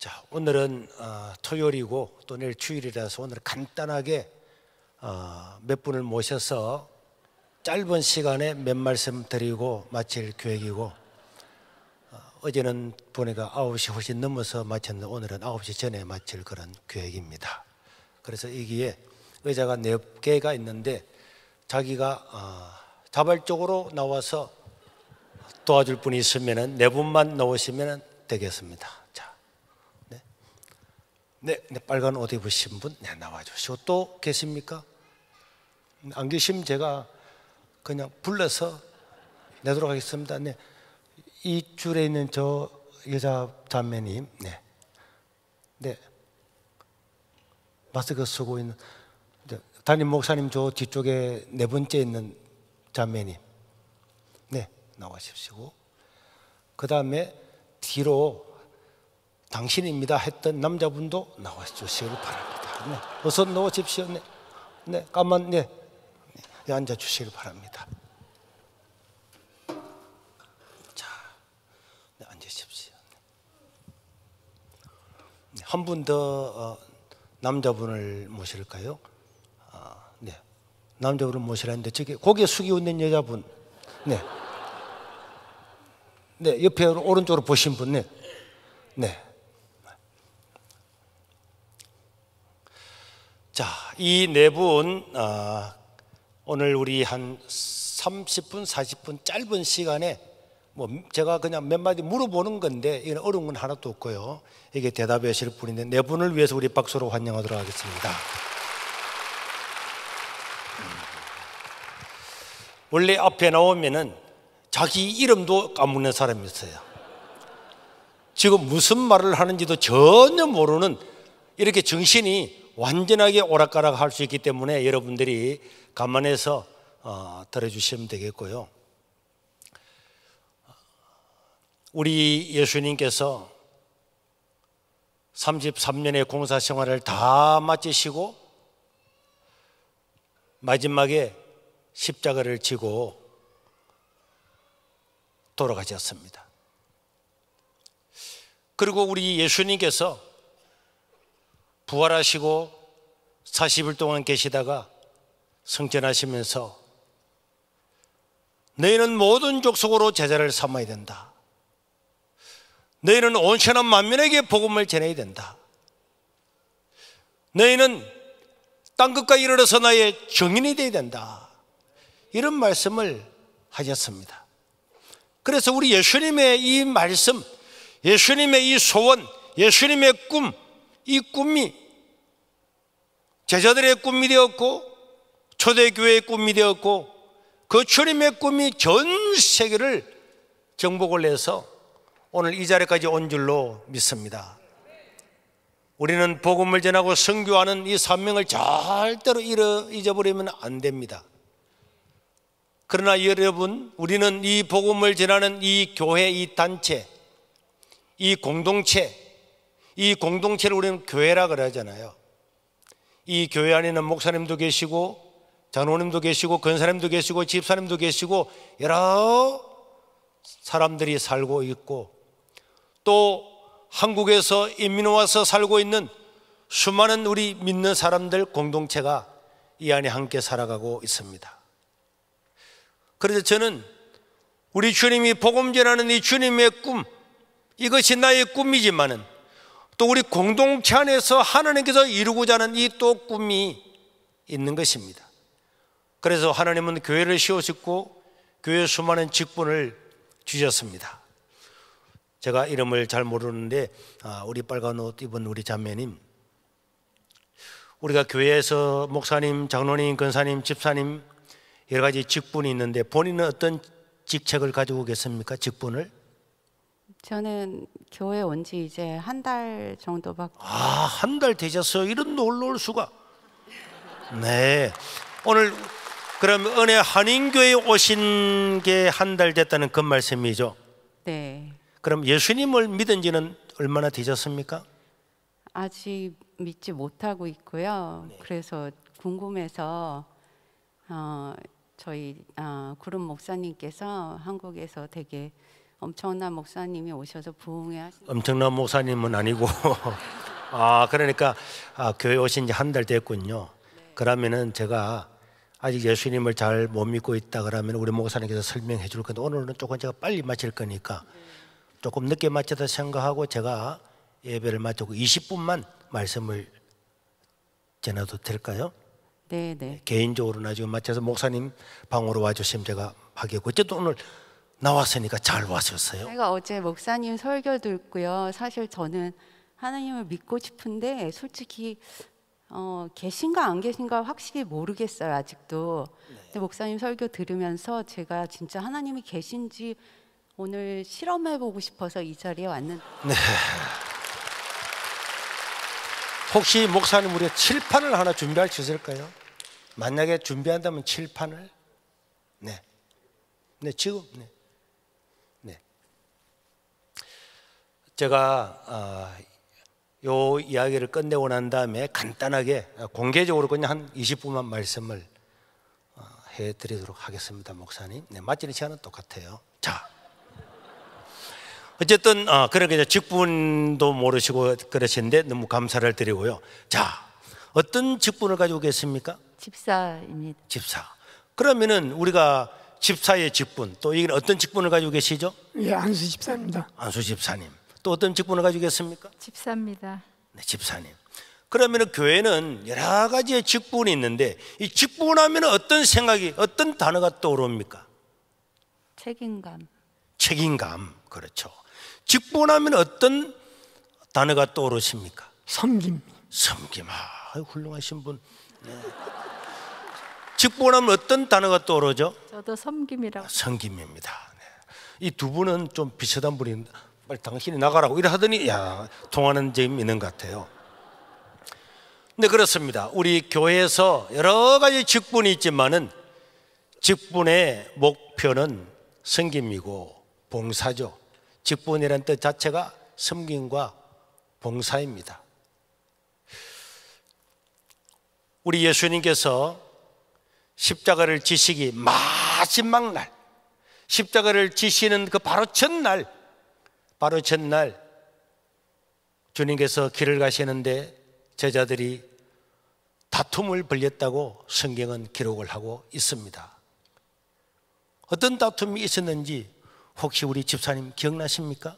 자, 오늘은 토요일이고 또 내일 주일이라서 오늘 간단하게 몇 분을 모셔서 짧은 시간에 몇 말씀 드리고 마칠 계획이고, 어제는 보니까 9시 훨씬 넘어서 마쳤는데 오늘은 9시 전에 마칠 그런 계획입니다. 그래서 여기에 의자가 4개가 있는데 자기가 자발적으로 나와서 도와줄 분이 있으면 4분만 나오시면 되겠습니다. 자, 네, 빨간 옷 입으신 분, 나와주시고. 또 계십니까? 안 계시면 제가 그냥 불러서 내도록 하겠습니다. 네, 이 줄에 있는 저 여자 자매님, 네, 마스크 쓰고 있는 담임 목사님 저 뒤쪽에 4번째 있는 자매님, 네, 나와주시고. 그 다음에 뒤로 당신입니다 했던 남자분도 나와주시길 바랍니다. 네, 어서 나오십시오. 네, 가만, 네, 앉아주시길 바랍니다. 자, 네, 앉으십시오. 네, 한 분 더 남자분을 모실까요? 네, 남자분을 모시라는데 저기 고개 숙이고 있는 여자분, 네, 옆에 오른쪽으로 보신 분, 네. 자, 이 4분 오늘 우리 한 30분, 40분 짧은 시간에 제가 그냥 몇 마디 물어보는 건데 이건 어려운 건 하나도 없고요. 이게 대답해 하실 분인데 4분을 위해서 우리 박수로 환영하도록 하겠습니다. 원래 앞에 나오면은 자기 이름도 까먹는 사람이 있어요. 지금 무슨 말을 하는지도 전혀 모르는, 이렇게 정신이 완전하게 오락가락 할 수 있기 때문에 여러분들이 감안해서 들어주시면 되겠고요. 우리 예수님께서 33년의 공사 생활을 다 마치시고 마지막에 십자가를 지고 돌아가셨습니다. 그리고 우리 예수님께서 부활하시고 40일 동안 계시다가 승천하시면서 너희는 모든 족속으로 제자를 삼아야 된다. 너희는 온천한 만민에게 복음을 전해야 된다. 너희는 땅끝까지 이르러서 나의 증인이 되어야 된다. 이런 말씀을 하셨습니다. 그래서 우리 예수님의 이 말씀, 예수님의 이 소원, 예수님의 꿈, 이 꿈이 제자들의 꿈이 되었고 초대교회의 꿈이 되었고 그 주님의 꿈이 전 세계를 정복을 해서 오늘 이 자리까지 온 줄로 믿습니다. 우리는 복음을 전하고 선교하는 이 사명을 절대로 잊어버리면 안 됩니다. 그러나 여러분, 우리는 이 복음을 전하는 이 교회, 이 단체, 이 공동체, 이 공동체를 우리는 교회라 그러잖아요. 이 교회 안에는 목사님도 계시고 장로님도 계시고 권사님도 계시고 집사님도 계시고 여러 사람들이 살고 있고, 또 한국에서 이민 와서 살고 있는 수많은 우리 믿는 사람들 공동체가 이 안에 함께 살아가고 있습니다. 그래서 저는 우리 주님이 복음 전하는 이 주님의 꿈, 이것이 나의 꿈이지만은 또 우리 공동체 안에서 하나님께서 이루고자 하는 이 또 꿈이 있는 것입니다. 그래서 하나님은 교회를 세우셨고 교회에 수많은 직분을 주셨습니다. 제가 이름을 잘 모르는데 우리 빨간 옷 입은 우리 자매님, 우리가 교회에서 목사님, 장로님, 권사님, 집사님 여러 가지 직분이 있는데 본인은 어떤 직책을 가지고 계십니까? 직분을? 저는 교회 온 지 이제 한 달 정도밖에. 한 달 되셨어요? 이런 놀라울 수가. 네, 오늘 그럼 은혜 한인교회에 오신 게 한 달 됐다는 그 말씀이죠? 네. 그럼 예수님을 믿은 지는 얼마나 되셨습니까? 아직 믿지 못하고 있고요. 네. 그래서 궁금해서 저희 구름 목사님께서 한국에서 되게 엄청난 목사님이 오셔서 부흥회 하신. 엄청난 목사님은 아니고 그러니까 교회 오신 지 한 달 됐군요. 그러면은 제가 아직 예수님을 잘 못 믿고 있다 그러면 우리 목사님께서 설명해 줄 건데 오늘은 조금 제가 빨리 마칠 거니까 조금 늦게 마쳐다 생각하고 제가 예배를 마치고 20분만 말씀을 전해도 될까요? 네. 개인적으로 나중에 마쳐서 목사님 방으로 와주시면 제가 하겠고 어쨌든 오늘 나왔으니까 잘 왔었어요. 제가 어제 목사님 설교 듣고요. 사실 저는 하나님을 믿고 싶은데 솔직히 계신가 안 계신가 확실히 모르겠어요 아직도. 근데 목사님 설교 들으면서 제가 진짜 하나님이 계신지 오늘 실험해보고 싶어서 이 자리에 왔는데. 네. 혹시 목사님 우리가 칠판을 하나 준비할 수 있을까요? 만약에 준비한다면 칠판을 네 지금 네 제가 요 이야기를 끝내고 난 다음에 간단하게 공개적으로 그냥 한 20분만 말씀을 해드리도록 하겠습니다, 목사님. 네, 마치는 시간은 똑같아요. 자, 어쨌든 그렇게 이제 직분도 모르시고 그러시는데 너무 감사를 드리고요. 자, 어떤 직분을 가지고 계십니까? 집사입니다. 집사. 그러면은 우리가 집사의 직분, 또 이게 어떤 직분을 가지고 계시죠? 예, 안수 집사입니다. 안수 집사님. 또 어떤 직분을 가지고 계십니까? 집사입니다. 네, 집사님. 그러면 교회는 여러 가지의 직분이 있는데 이 직분하면 어떤 생각이, 어떤 단어가 떠오릅니까? 책임감. 책임감. 그렇죠. 직분하면 어떤 단어가 떠오르십니까? 섬김. 섬김. 훌륭하신 분. 네. 직분하면 어떤 단어가 떠오르죠? 저도 섬김이라고. 섬김입니다. 네. 이 두 분은 좀 비슷한 분이 빨리 당신이 나가라고 이래 하더니 통하는 점이 있는 것 같아요. 네, 그렇습니다. 우리 교회에서 여러 가지 직분이 있지만은 직분의 목표는 섬김이고 봉사죠. 직분이라는 뜻 자체가 섬김과 봉사입니다. 우리 예수님께서 십자가를 지시기 마지막 날, 십자가를 지시는 그 바로 첫날 주님께서 길을 가시는데 제자들이 다툼을 벌였다고 성경은 기록을 하고 있습니다. 어떤 다툼이 있었는지 혹시 우리 집사님 기억나십니까?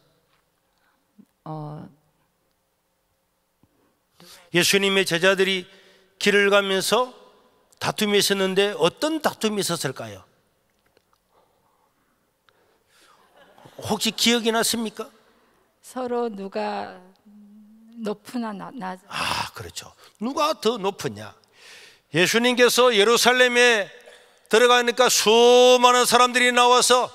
예수님의 제자들이 길을 가면서 다툼이 있었는데 어떤 다툼이 있었을까요? 혹시 기억이 나십니까? 서로 누가 높으나 그렇죠. 누가 더 높으냐? 예수님께서 예루살렘에 들어가니까 수많은 사람들이 나와서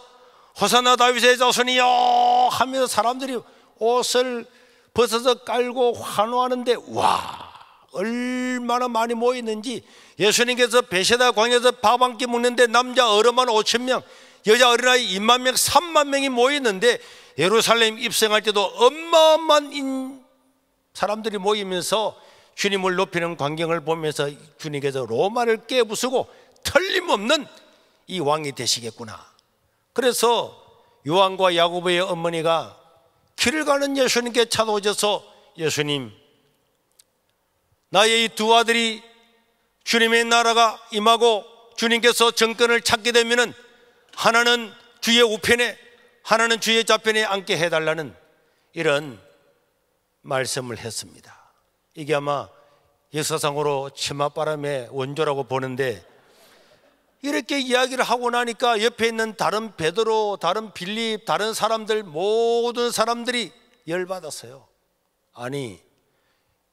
호산나 다윗의 자손이여 하면서 사람들이 옷을 벗어서 깔고 환호하는데 와, 얼마나 많이 모였는지. 예수님께서 베세다 광야에서 밥 한 끼 먹는데 남자 어른만 5,000명, 여자 어린아이 20,000명, 30,000명이 모였는데 예루살렘 입성할 때도 어마어마한 사람들이 모이면서 주님을 높이는 광경을 보면서 주님께서 로마를 깨부수고 틀림없는 이 왕이 되시겠구나. 그래서 요한과 야고보의 어머니가 길을 가는 예수님께 찾아오셔서 예수님, 나의 이 두 아들이 주님의 나라가 임하고 주님께서 정권을 찾게 되면은 하나는 주의 우편에 하나는 주의 좌편에 앉게 해달라는 이런 말씀을 했습니다. 이게 아마 역사상으로 치맛바람의 원조라고 보는데 이렇게 이야기를 하고 나니까 옆에 있는 다른 베드로, 다른 빌립, 다른 사람들 모든 사람들이 열받았어요. 아니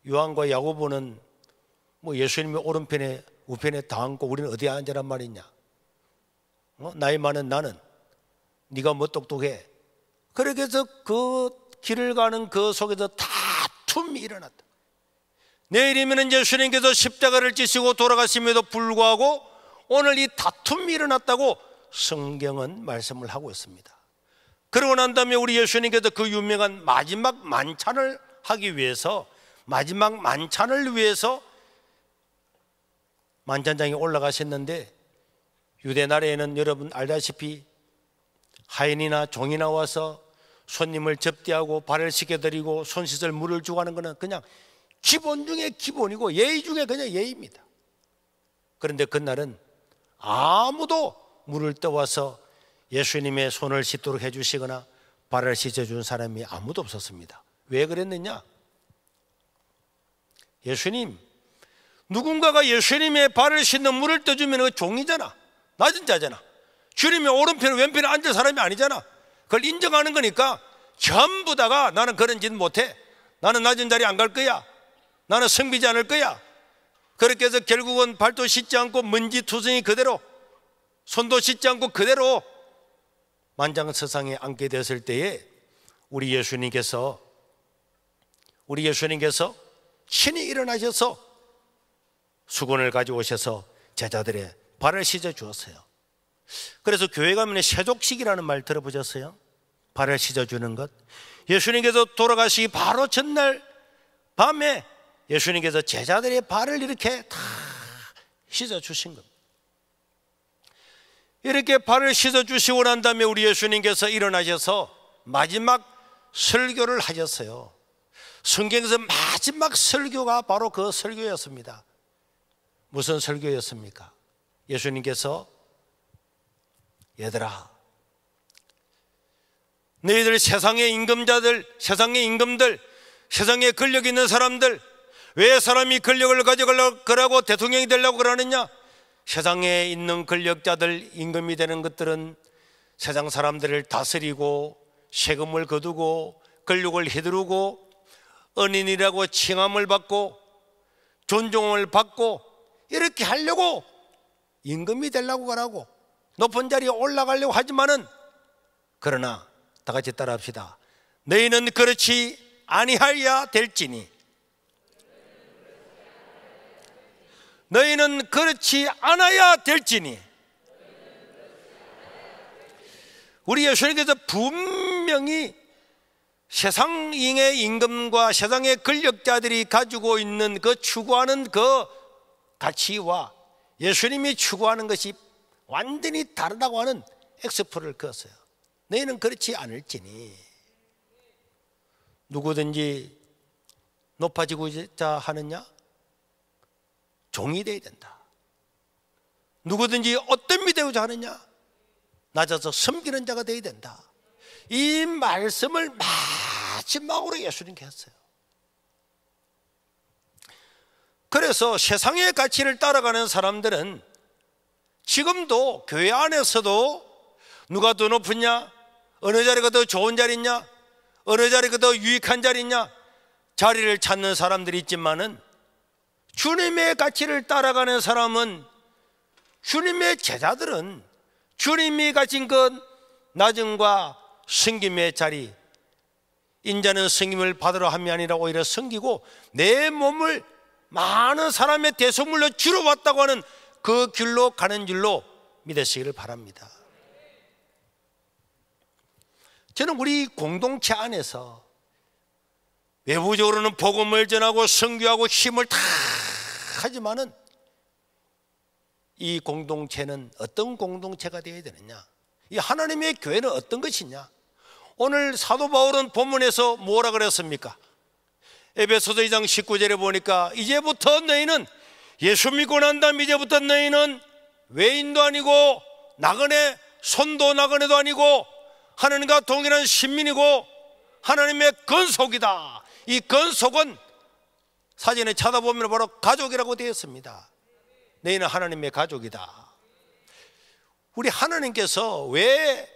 요한과 야고보는 뭐 예수님의 오른편에 우편에 다 앉고 우리는 어디에 앉으란 말이냐? 나이 많은 나는 네가 뭐 똑똑해? 그렇게 해서 그 길을 가는 그 속에서 다툼이 일어났다. 내일이면 예수님께서 십자가를 지시고 돌아가심에도 불구하고 오늘 이 다툼이 일어났다고 성경은 말씀을 하고 있습니다. 그러고 난 다음에 우리 예수님께서 그 유명한 마지막 만찬을 하기 위해서 마지막 만찬을 위해서 만찬장에 올라가셨는데 유대 나라에는 여러분 알다시피 하인이나 종이 나와서 손님을 접대하고 발을 씻겨드리고 손 씻을 물을 주고 하는 것은 그냥 기본 중에 기본이고 예의 중에 그냥 예의입니다. 그런데 그날은 아무도 물을 떠와서 예수님의 손을 씻도록 해주시거나 발을 씻어준 사람이 아무도 없었습니다. 왜 그랬느냐? 예수님, 누군가가 예수님의 발을 씻는 물을 떠주면 그 종이잖아, 낮은 자잖아. 주님의 오른편 왼편에 앉을 사람이 아니잖아. 그걸 인정하는 거니까 전부 다가 나는 그런 짓 못해, 나는 낮은 자리 안 갈 거야, 나는 성비지 않을 거야. 그렇게 해서 결국은 발도 씻지 않고 먼지투성이 그대로, 손도 씻지 않고 그대로 만장서상에 앉게 됐을 때에 우리 예수님께서 신이 일어나셔서 수건을 가져오셔서 제자들의 발을 씻어 주었어요. 그래서 교회 가면 세족식이라는 말 들어보셨어요? 발을 씻어주는 것. 예수님께서 돌아가시기 바로 전날 밤에 예수님께서 제자들의 발을 이렇게 다 씻어주신 겁니다. 이렇게 발을 씻어주시고 난 다음에 우리 예수님께서 일어나셔서 마지막 설교를 하셨어요. 성경에서 마지막 설교가 바로 그 설교였습니다. 무슨 설교였습니까? 예수님께서 얘들아, 너희들 세상의 임금자들, 세상의 임금들, 세상에 권력 있는 사람들, 왜 사람이 권력을 가져가려고 대통령이 되려고 그러느냐? 세상에 있는 권력자들, 임금이 되는 것들은 세상 사람들을 다스리고 세금을 거두고 권력을 휘두르고 은인이라고 칭함을 받고 존중을 받고 이렇게 하려고 임금이 되려고 하라고 높은 자리에 올라가려고 하지만은, 그러나 다 같이 따라합시다. 너희는 그렇지 아니하여야 될지니, 너희는 그렇지 않아야 될지니. 우리 예수님께서 분명히 세상의 임금과 세상의 권력자들이 가지고 있는 그 추구하는 그 가치와 예수님이 추구하는 것이 완전히 다르다고 하는 엑스포를 그었어요. 너희는 그렇지 않을지니, 누구든지 높아지고자 하느냐? 종이 되어야 된다. 누구든지 어떤 미 되고자 하느냐? 낮아서 섬기는 자가 되어야 된다. 이 말씀을 마지막으로 예수님께 했어요. 그래서 세상의 가치를 따라가는 사람들은 지금도 교회 안에서도 누가 더 높으냐, 어느 자리가 더 좋은 자리냐, 어느 자리가 더 유익한 자리냐, 자리를 찾는 사람들이 있지만은 주님의 가치를 따라가는 사람은, 주님의 제자들은 주님이 가진 것 낮음과 섬김의 자리, 인자는 섬김을 받으러 함이 아니라 오히려 섬기고 내 몸을 많은 사람의 대속물로 주러 왔다고 하는 그 길로 가는 줄로 믿으시기를 바랍니다. 저는 우리 공동체 안에서 외부적으로는 복음을 전하고 선교하고 힘을 다 하지만은 이 공동체는 어떤 공동체가 되어야 되느냐, 이 하나님의 교회는 어떤 것이냐. 오늘 사도 바울은 본문에서 뭐라 그랬습니까? 에베소서 2장 19절에 보니까 이제부터 너희는, 예수 믿고 난 다음 이제부터 너희는 외인도 아니고 나그네, 손도 나그네도 아니고 하나님과 동일한 신민이고 하나님의 건속이다. 이 건속은 사진에 찾아보면 바로 가족이라고 되어 있습니다. 너희는 하나님의 가족이다. 우리 하나님께서 왜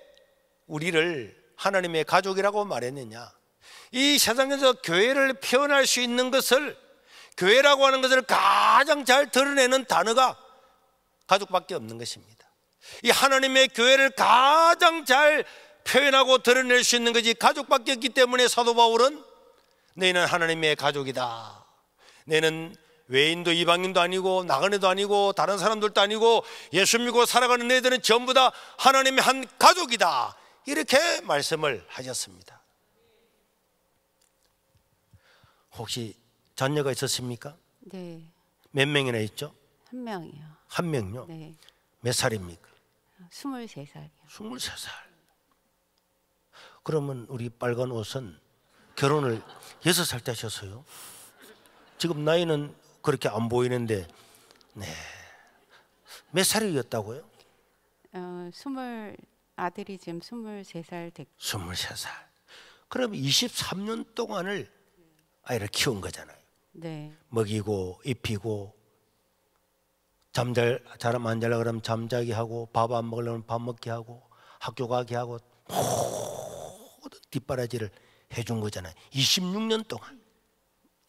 우리를 하나님의 가족이라고 말했느냐? 이 세상에서 교회를 표현할 수 있는 것을, 교회라고 하는 것을 가장 잘 드러내는 단어가 가족밖에 없는 것입니다. 이 하나님의 교회를 가장 잘 표현하고 드러낼 수 있는 것이 가족밖에 없기 때문에 사도 바울은 너희는 하나님의 가족이다. 너희는 외인도 이방인도 아니고 나그네도 아니고 다른 사람들도 아니고 예수 믿고 살아가는 너희들은 전부 다 하나님의 한 가족이다. 이렇게 말씀을 하셨습니다. 혹시 자녀가 있었습니까? 네, 몇 명이나 있죠? 한 명이요. 한 명요? 네, 몇 살입니까? 23살이요. 23살. 그러면 우리 빨간 옷은 결혼을 6살 때 하셨어요? 지금 나이는 그렇게 안 보이는데, 네. 몇 살이었다고요? 아들이 지금 23살 됐고. 23살. 그럼 23년 동안을 아이를 키운 거잖아요. 네. 먹이고 입히고, 잠 안 자려고 그러면 잠자게 하고, 밥 안 먹으려면 밥 먹게 하고, 학교 가게 하고, 모든 뒷바라지를 해준 거잖아요. 26년 동안.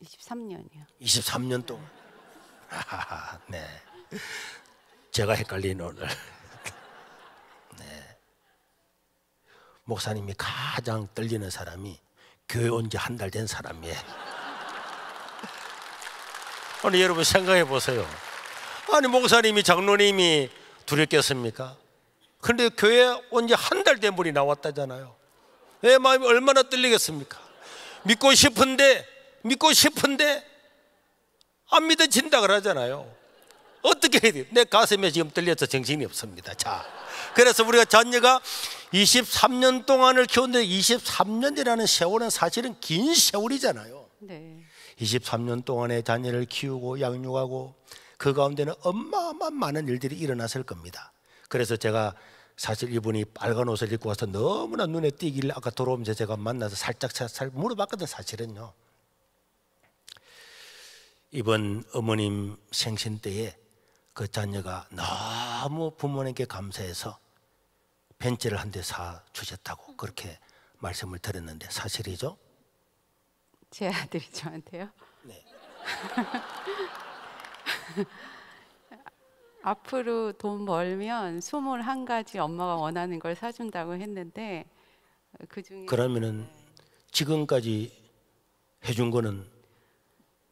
23년이요. 23년 동안. 네. 제가 헷갈린 오늘. 네. 목사님이 가장 떨리는 사람이 교회 온 지 한 달 된 사람이에요. 아니 여러분 생각해 보세요. 아니 목사님이 장로님이 두렵겠습니까? 그런데 교회 온 지 한 달 된 분이 나왔다잖아요. 내 마음이 얼마나 떨리겠습니까? 믿고 싶은데 안 믿어진다 그러잖아요. 어떻게 해야 돼요? 내 가슴에 지금 떨려서 정신이 없습니다. 자, 그래서 우리가 자녀가 23년 동안을 키웠는데 23년이라는 세월은 사실은 긴 세월이잖아요. 네. 23년 동안의 자녀를 키우고 양육하고 그 가운데는 어마어마한 많은 일들이 일어났을 겁니다. 그래서 제가 사실 이분이 빨간 옷을 입고 와서 너무나 눈에 띄길래 아까 돌아오면서 제가 만나서 살짝 물어봤거든. 사실은요, 이번 어머님 생신 때에 그 자녀가 너무 부모님께 감사해서 벤츠를 한 대 사 주셨다고 그렇게 말씀을 드렸는데 사실이죠? 제 아들이 저한테요? 네. 앞으로 돈 벌면 21가지 엄마가 원하는 걸 사준다고 했는데 그중에 그러면은 지금까지 해준 거는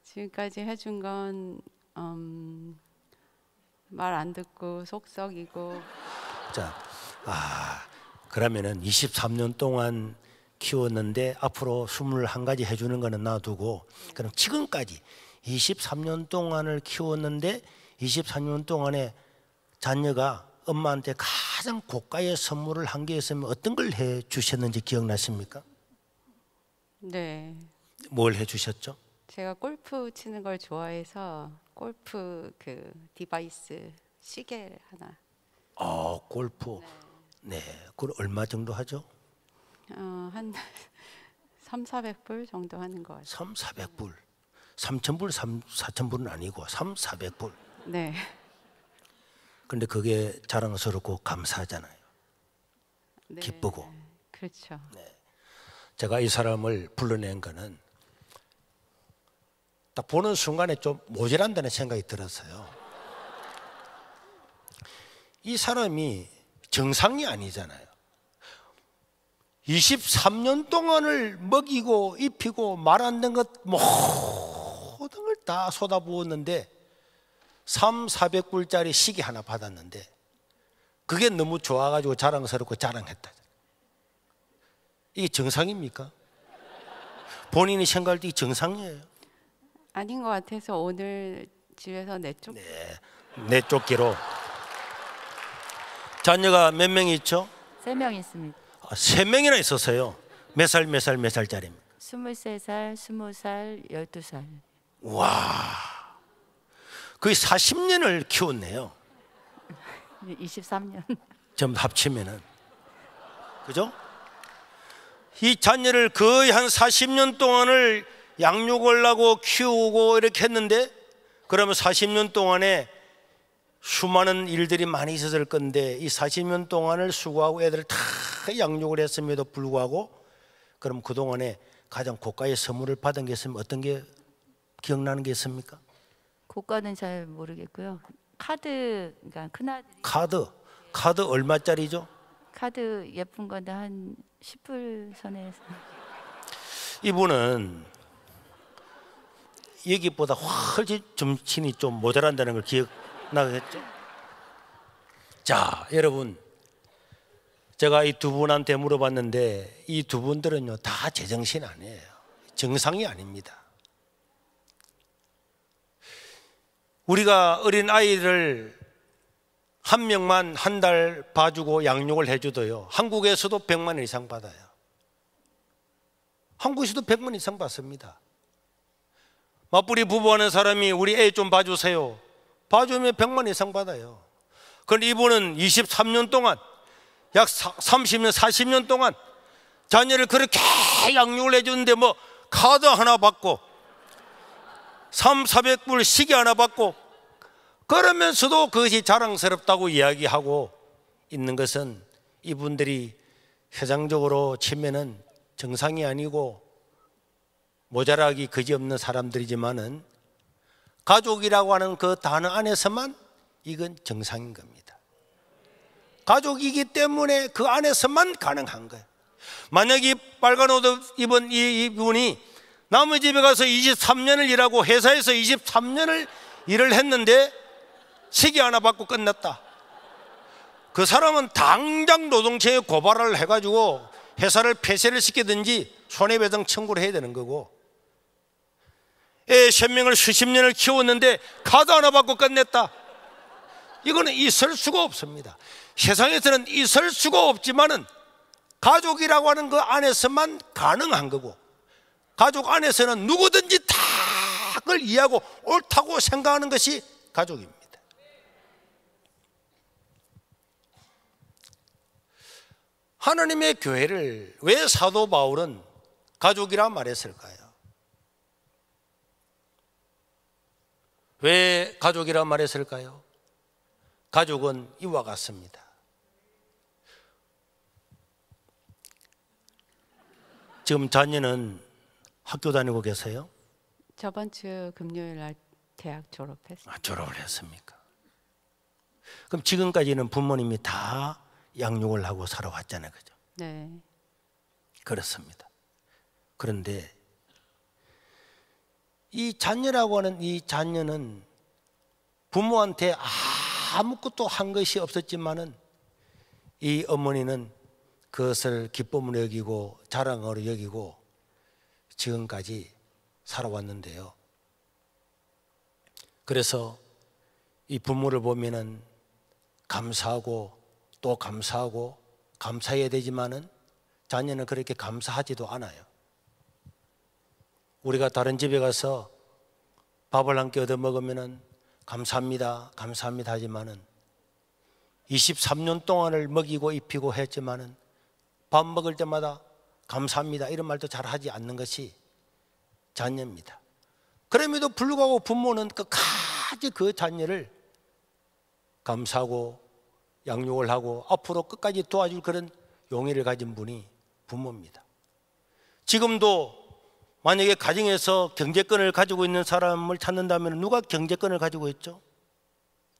지금까지 해준 건 말 안 듣고 속 썩이고. 자, 그러면은 23년 동안 키웠는데 앞으로 21가지 해주는 거는 놔두고, 그럼 지금까지 23년 동안을 키웠는데 23년 동안에 자녀가 엄마한테 가장 고가의 선물을 한 게 있으면 어떤 걸 해 주셨는지 기억나십니까? 네. 뭘 해 주셨죠? 제가 골프 치는 걸 좋아해서 골프 그 디바이스 시계 하나. 골프. 네. 그걸 얼마 정도 하죠? 한 3,400불 정도 하는 것 같아요. 3,400불. 3,000불, 4,000불은 아니고 3,400불. 네. 근데 그게 자랑스럽고 감사하잖아요. 네. 기쁘고. 그렇죠. 제가 이 사람을 불러낸 거는 딱 보는 순간에 좀 모자란다는 생각이 들었어요. 이 사람이 정상이 아니잖아요. 23년 동안을 먹이고 입히고 말 안 된 것 모든 걸 다 쏟아부었는데 3,400불짜리 시계 하나 받았는데 그게 너무 좋아가지고 자랑스럽고 자랑했다. 이게 정상입니까? 본인이 생각할 때 이게 정상이에요? 아닌 것 같아서 오늘 집에서 내쫓기로. 자녀가 몇 명 있죠? 3명 있습니다. 3명이나 있었어요. 몇 살짜리? 23살, 20살, 12살. 와, 거의 40년을 키웠네요. 23년. 전부 합치면은. 그죠? 이 자녀를 거의 한 40년 동안을 양육을 하고 키우고 이렇게 했는데, 그러면 40년 동안에 수많은 일들이 많이 있었을 건데 이 40년 동안을 수고하고 애들을 다 양육을 했음에도 불구하고 그럼 그동안에 가장 고가의 선물을 받은 게 있으면 어떤 게 기억나는 게 있습니까? 고가는 잘 모르겠고요. 카드, 그러니까 큰아들이 카드 얼마짜리죠? 카드 예쁜 건데 한 10불 선에서. 이분은 여기보다 훨씬 정신이 좀 모자란다는 걸 기억나겠죠? 자, 여러분, 제가 이 두 분한테 물어봤는데 이 두 분들은요 다 제정신 아니에요. 정상이 아닙니다. 우리가 어린 아이를 한 명만 한 달 봐주고 양육을 해줘도요 한국에서도 100만 원 이상 받아요. 한국에서도 100만 이상 받습니다. 맞벌이 부부하는 사람이 우리 애 좀 봐주세요. 봐주면 100만 이상 받아요. 그런데 이분은 23년 동안, 약 30년, 40년 동안 자녀를 그렇게 양육을 해주는데 뭐 카드 하나 받고 300-400불 시계 하나 받고 그러면서도 그것이 자랑스럽다고 이야기하고 있는 것은 이분들이 세상적으로 치면은 정상이 아니고 모자라기 그지없는 사람들이지만은 가족이라고 하는 그 단어 안에서만 이건 정상인 겁니다. 가족이기 때문에 그 안에서만 가능한 거예요. 만약 이 빨간 옷 입은 이분이 남의 집에 가서 23년을 일하고 회사에서 23년을 일을 했는데 시계 하나 받고 끝났다. 그 사람은 당장 노동청에 고발을 해가지고 회사를 폐쇄를 시키든지 손해배상 청구를 해야 되는 거고, 애 10명을 수십 년을 키웠는데 카드 하나 받고 끝냈다. 이거는 있을 수가 없습니다. 세상에서는 있을 수가 없지만은 가족이라고 하는 그 안에서만 가능한 거고, 가족 안에서는 누구든지 다 그걸 이해하고 옳다고 생각하는 것이 가족입니다. 하나님의 교회를 왜 사도 바울은 가족이라 말했을까요? 왜 가족이라 말했을까요? 가족은 이와 같습니다. 지금 자녀는 학교 다니고 계세요? 저번 주 금요일 날 대학 졸업했어요. 졸업을 했습니까? 그럼 지금까지는 부모님이 다 양육을 하고 살아왔잖아요, 그죠? 네. 그렇습니다. 그런데 이 자녀라고 하는 이 자녀는 부모한테 아무것도 한 것이 없었지만은 이 어머니는 그것을 기쁨으로 여기고 자랑으로 여기고 지금까지 살아왔는데요. 그래서 이 부모를 보면은 감사하고 또 감사하고 감사해야 되지만은 자녀는 그렇게 감사하지도 않아요. 우리가 다른 집에 가서 밥을 함께 얻어 먹으면은 감사합니다, 감사합니다 하지만은 23년 동안을 먹이고 입히고 했지만은 밥 먹을 때마다 감사합니다 이런 말도 잘 하지 않는 것이 자녀입니다. 그럼에도 불구하고 부모는 끝까지 그 자녀를 감사하고 양육을 하고 앞으로 끝까지 도와줄 그런 용의를 가진 분이 부모입니다. 지금도 만약에 가정에서 경제권을 가지고 있는 사람을 찾는다면 누가 경제권을 가지고 있죠?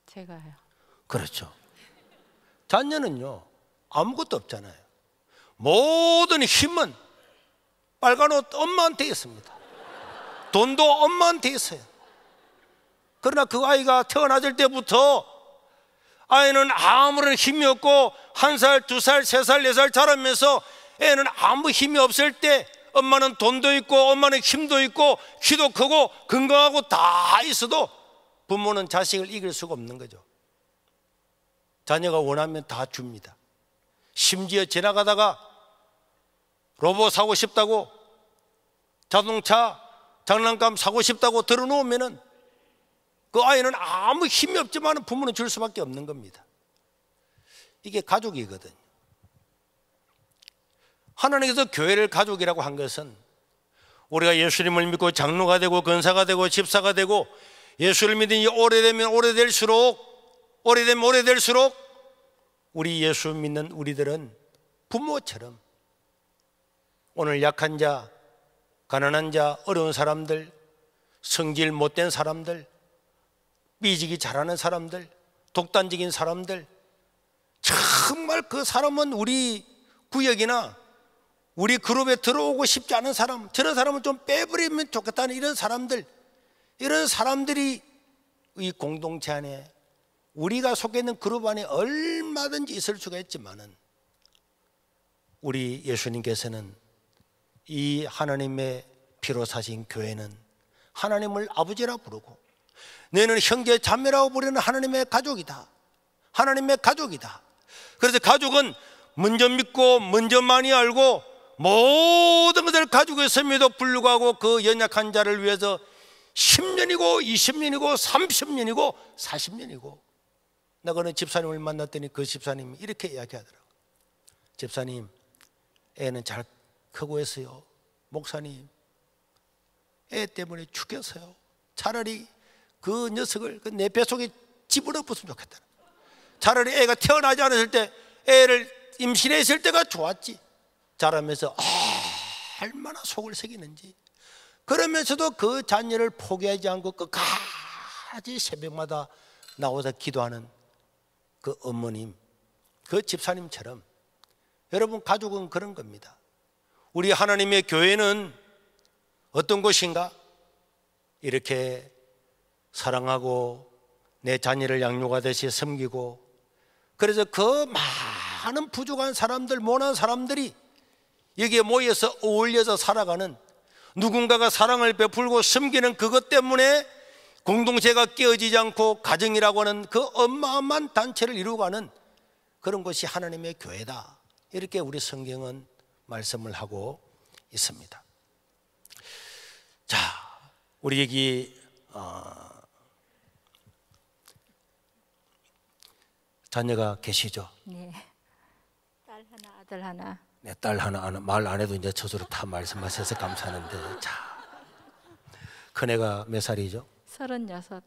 제가요. 그렇죠. 자녀는요 아무것도 없잖아요. 모든 힘은 빨간 옷 엄마한테 있습니다. 돈도 엄마한테 있어요. 그러나 그 아이가 태어났을 때부터 아이는 아무런 힘이 없고 1살, 2살, 3살, 4살 자라면서 애는 아무 힘이 없을 때 엄마는 돈도 있고 엄마는 힘도 있고 키도 크고 건강하고 다 있어도 부모는 자식을 이길 수가 없는 거죠. 자녀가 원하면 다 줍니다. 심지어 지나가다가 로봇 사고 싶다고 자동차 장난감 사고 싶다고 들어놓으면은 그 아이는 아무 힘이 없지만 부모는 줄 수밖에 없는 겁니다. 이게 가족이거든요. 하나님께서 교회를 가족이라고 한 것은 우리가 예수님을 믿고 장로가 되고 권사가 되고 집사가 되고 예수를 믿으니 오래되면 오래될수록 우리 예수 믿는 우리들은 부모처럼 오늘 약한 자, 가난한 자, 어려운 사람들, 성질 못된 사람들, 삐지기 잘하는 사람들, 독단적인 사람들, 정말 그 사람은 우리 구역이나 우리 그룹에 들어오고 싶지 않은 사람, 저런 사람을 좀 빼버리면 좋겠다는 이런 사람들이 이 공동체 안에 우리가 속해 있는 그룹 안에 얼마든지 있을 수가 있지만은 우리 예수님께서는 이 하나님의 피로 사신 교회는 하나님을 아버지라 부르고 너희는 형제 자매라고 부르는 하나님의 가족이다. 하나님의 가족이다. 그래서 가족은 먼저 믿고 먼저 많이 알고 모든 것을 가지고 있음에도 불구하고 그 연약한 자를 위해서 10년이고 20년이고 30년이고 40년이고, 내가 어느 집사님을 만났더니 그 집사님이 이렇게 이야기하더라고. 집사님, 애는 잘 크고 있어요. 목사님, 애 때문에 죽겠어요. 차라리 그 녀석을 내 뱃속에 집어넣었으면 좋겠다. 차라리 애가 태어나지 않았을 때, 애를 임신했을 때가 좋았지. 자라면서 얼마나 속을 새기는지. 그러면서도 그 자녀를 포기하지 않고 끝까지 새벽마다 나와서 기도하는 그 어머님, 그 집사님처럼 여러분, 가족은 그런 겁니다. 우리 하나님의 교회는 어떤 곳인가? 이렇게 사랑하고 내 자녀를 양육하듯이 섬기고, 그래서 그 많은 부족한 사람들, 모난 사람들이 여기에 모여서 어울려서 살아가는, 누군가가 사랑을 베풀고 섬기는 그것 때문에 공동체가 깨어지지 않고 가정이라고 하는 그 어마어마한 단체를 이루어가는 그런 것이 하나님의 교회다. 이렇게 우리 성경은 말씀을 하고 있습니다. 자, 우리 여기 자녀가 계시죠? 네. 딸 하나, 아들 하나. 네, 딸 하나, 말 안 해도 이제 저절로 다 말씀하셔서 감사하는데, 자, 큰애가 몇 살이죠? 36.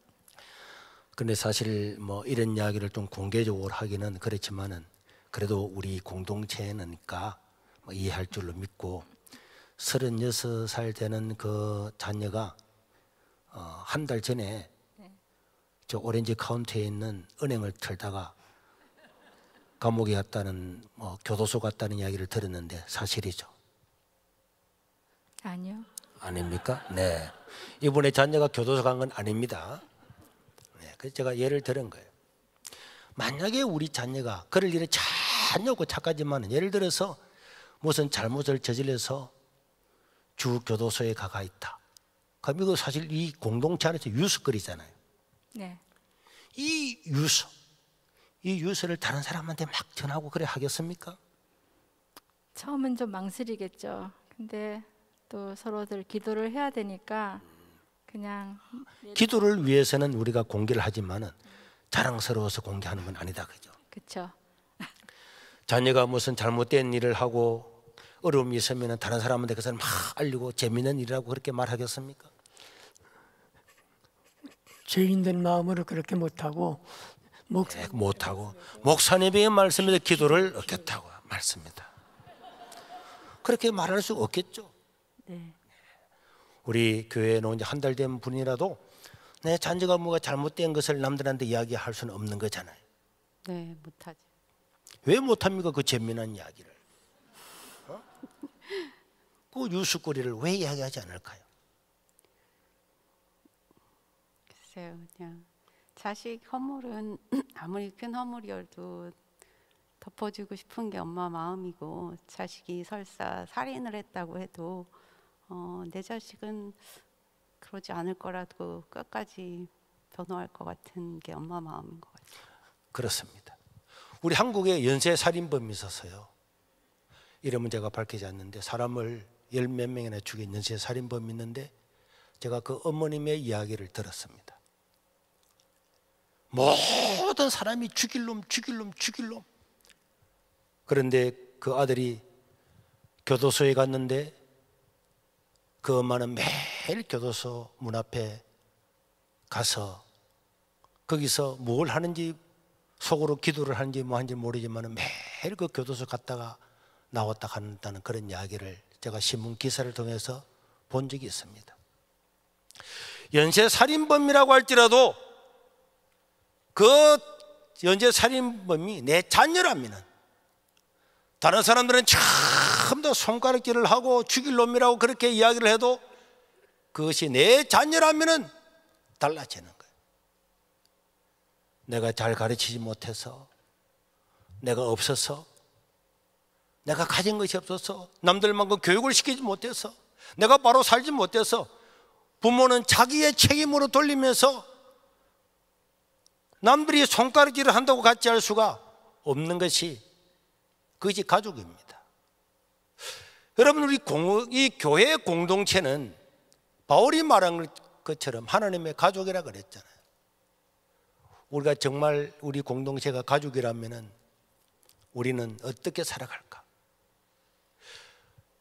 근데 사실 뭐 이런 이야기를 좀 공개적으로 하기는 그렇지만은, 그래도 우리 공동체니까 뭐 이해할 줄로 믿고, 36살 되는 그 자녀가 한 달 전에 저 오렌지 카운티에 있는 은행을 털다가 감옥에 갔다는, 교도소 갔다는 이야기를 들었는데 사실이죠? 아니요. 아닙니까? 네. 이번에 자녀가 교도소 간 건 아닙니다. 네, 그래서 제가 예를 들은 거예요. 만약에 우리 자녀가 그럴 일은 전혀 없고 착하지만, 예를 들어서 무슨 잘못을 저질러서 주 교도소에 가가 있다. 그럼 이거 사실 이 공동체 안에서 유수거리잖아요. 네. 이 유서를 다른 사람한테 막 전하고 그래 하겠습니까? 처음은 좀 망설이겠죠. 근데 또 서로들 기도를 해야 되니까 그냥. 기도를 위해서는 우리가 공개를 하지만은 자랑스러워서 공개하는 건 아니다, 그죠? 그렇죠. 자녀가 무슨 잘못된 일을 하고 어려움이 있으면 다른 사람한테 그것을 막 알리고 재미있는 일이라고 그렇게 말하겠습니까? 죄인된 마음으로 그렇게 못하고, 못하고 목사님의 말씀에 기도를 얻겠다고 말씀입니다. 그렇게 말할 수 없겠죠. 네. 우리 교회에는 이제 한 달 된 분이라도 내 자녀가 뭐가 잘못된 것을 남들한테 이야기할 수는 없는 거잖아요. 네, 못하죠. 왜 못합니까? 그 재미난 이야기를. 그 유수거리를 왜 이야기하지 않을까요? 글쎄요, 그냥 자식 허물은 아무리 큰 허물이어도 덮어주고 싶은 게 엄마 마음이고, 자식이 설사 살인을 했다고 해도 내 자식은 그러지 않을 거라도 끝까지 변호할 것 같은 게 엄마 마음인 것 같아요. 그렇습니다. 우리 한국에 연쇄살인범이 있었어요. 이름은 제가 밝히지 않는데, 사람을 10몇 명이나 죽인 연쇄살인범이 있는데, 제가 그 어머님의 이야기를 들었습니다. 모든 사람이 죽일 놈. 그런데 그 아들이 교도소에 갔는데 그 엄마는 매일 교도소 문 앞에 가서 거기서 뭘 하는지, 속으로 기도를 하는지 뭐 하는지 모르지만 매일 그 교도소 갔다가 나왔다 간다는 그런 이야기를 제가 신문 기사를 통해서 본 적이 있습니다. 연쇄살인범이라고 할지라도 그 연쇄살인범이 내 자녀라면은, 다른 사람들은 처음부터 손가락질을 하고 죽일 놈이라고 그렇게 이야기를 해도 그것이 내 자녀라면은 달라지는 거예요. 내가 잘 가르치지 못해서, 내가 없어서, 내가 가진 것이 없어서, 남들만큼 교육을 시키지 못해서, 내가 바로 살지 못해서, 부모는 자기의 책임으로 돌리면서 남들이 손가락질을 한다고 같이 할 수가 없는 것이 그것이 가족입니다. 여러분, 이 교회 공동체는 바울이 말한 것처럼 하나님의 가족이라 그랬잖아요. 우리가 정말 우리 공동체가 가족이라면 우리는 어떻게 살아갈까?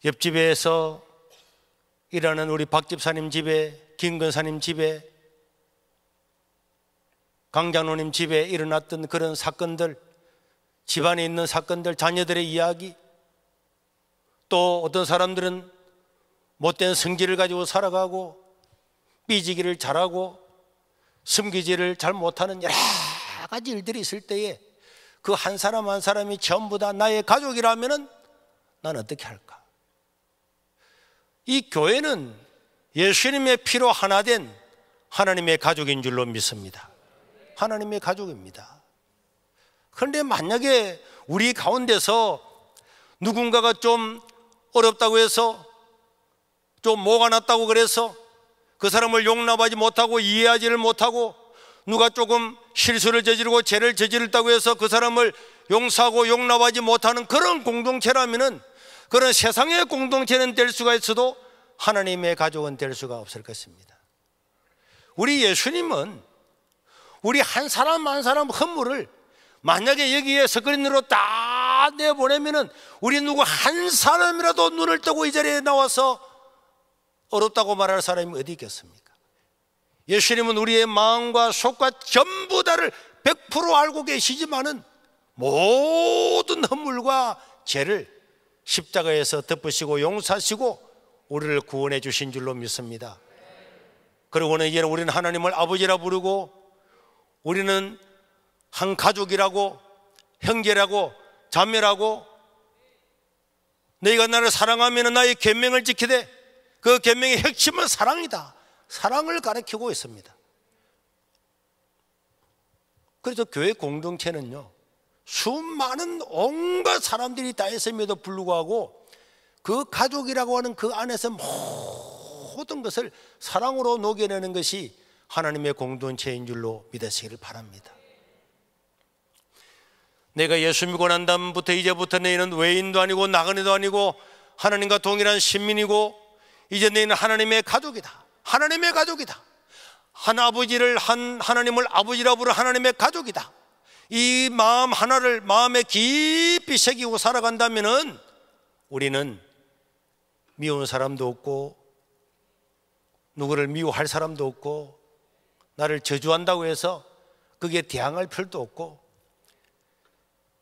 옆집에서 일하는 우리 박 집사님 집에, 김 근사님 집에, 강 장로님 집에 일어났던 그런 사건들, 집안에 있는 사건들, 자녀들의 이야기, 또 어떤 사람들은 못된 성질을 가지고 살아가고 삐지기를 잘하고 숨기지를 잘 못하는 여러 가지 일들이 있을 때에 그 한 사람 한 사람이 전부 다 나의 가족이라면 난 어떻게 할까? 이 교회는 예수님의 피로 하나 된 하나님의 가족인 줄로 믿습니다. 하나님의 가족입니다. 그런데 만약에 우리 가운데서 누군가가 좀 어렵다고 해서, 좀 뭐가 났다고 그래서 그 사람을 용납하지 못하고 이해하지를 못하고, 누가 조금 실수를 저지르고 죄를 저지르다고 해서 그 사람을 용서하고 용납하지 못하는 그런 공동체라면은, 그런 세상의 공동체는 될 수가 있어도 하나님의 가족은 될 수가 없을 것입니다. 우리 예수님은 우리 한 사람 한 사람 허물을 만약에 여기에 스크린으로 딱 내보내면은 우리 누구 한 사람이라도 눈을 뜨고 이 자리에 나와서 어렵다고 말할 사람이 어디 있겠습니까? 예수님은 우리의 마음과 속과 전부 다를 100% 알고 계시지만은 모든 허물과 죄를 십자가에서 덮으시고 용서하시고 우리를 구원해 주신 줄로 믿습니다. 그리고는 이제는 우리는 하나님을 아버지라 부르고, 우리는 한 가족이라고, 형제라고, 자매라고, 너희가 나를 사랑하면 나의 계명을 지키되, 그 계명의 핵심은 사랑이다. 사랑을 가르치고 있습니다. 그래서 교회 공동체는요, 수많은 온갖 사람들이 다 있음에도 불구하고 그 가족이라고 하는 그 안에서 모든 것을 사랑으로 녹여내는 것이 하나님의 공동체인 줄로 믿으시기를 바랍니다. 내가 예수 믿고 난 다음부터 이제부터 너희는 외인도 아니고 나그네도 아니고 하나님과 동일한 신민이고 이제 너희는 하나님의 가족이다. 하나님의 가족이다. 한 아버지를 하나님을 아버지라 부르는 하나님의 가족이다. 이 마음 하나를 마음에 깊이 새기고 살아간다면은 우리는 미운 사람도 없고 누구를 미워할 사람도 없고 나를 저주한다고 해서 그게 대항할 필요도 없고,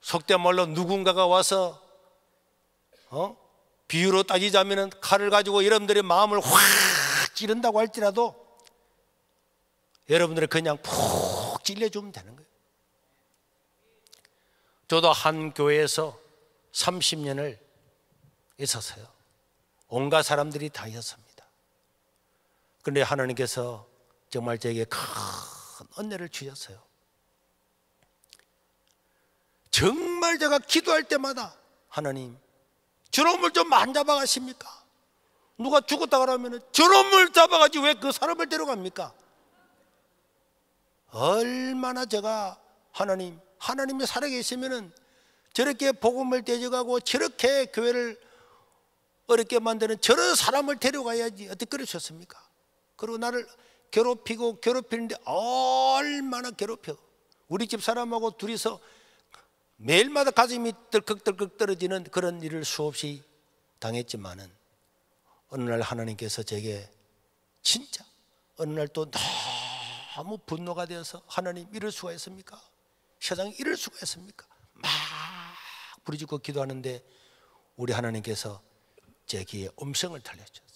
속된 말로 누군가가 와서 비유로 따지자면 칼을 가지고 여러분들의 마음을 확 찌른다고 할지라도 여러분들이 그냥 푹 찔려주면 되는 거예요. 저도 한 교회에서 30년을 있었어요. 온갖 사람들이 다 있었습니다. 그런데 하나님께서 정말 저에게 큰 은혜를 주셨어요. 정말 제가 기도할 때마다 하나님, 저놈을 좀 안 잡아가십니까? 누가 죽었다 그러면 저놈을 잡아가지고 왜 그 사람을 데려갑니까? 얼마나 제가 하나님이 살아계시면은 저렇게 복음을 떼져가고 저렇게 교회를 어렵게 만드는 저런 사람을 데려가야지 어떻게 그러셨습니까? 그리고 나를 괴롭히는데 얼마나 괴롭혀. 우리 집 사람하고 둘이서 매일마다 가슴이 덜컥덜컥 떨어지는 그런 일을 수없이 당했지만은 어느 날 하나님께서 제게 진짜 어느 날 또 너무 분노가 되어서, 하나님 이럴 수가 있습니까? 세상에 이럴 수가 있습니까? 막 부르짖고 기도하는데 우리 하나님께서 제 귀에 음성을 들려주셨어요.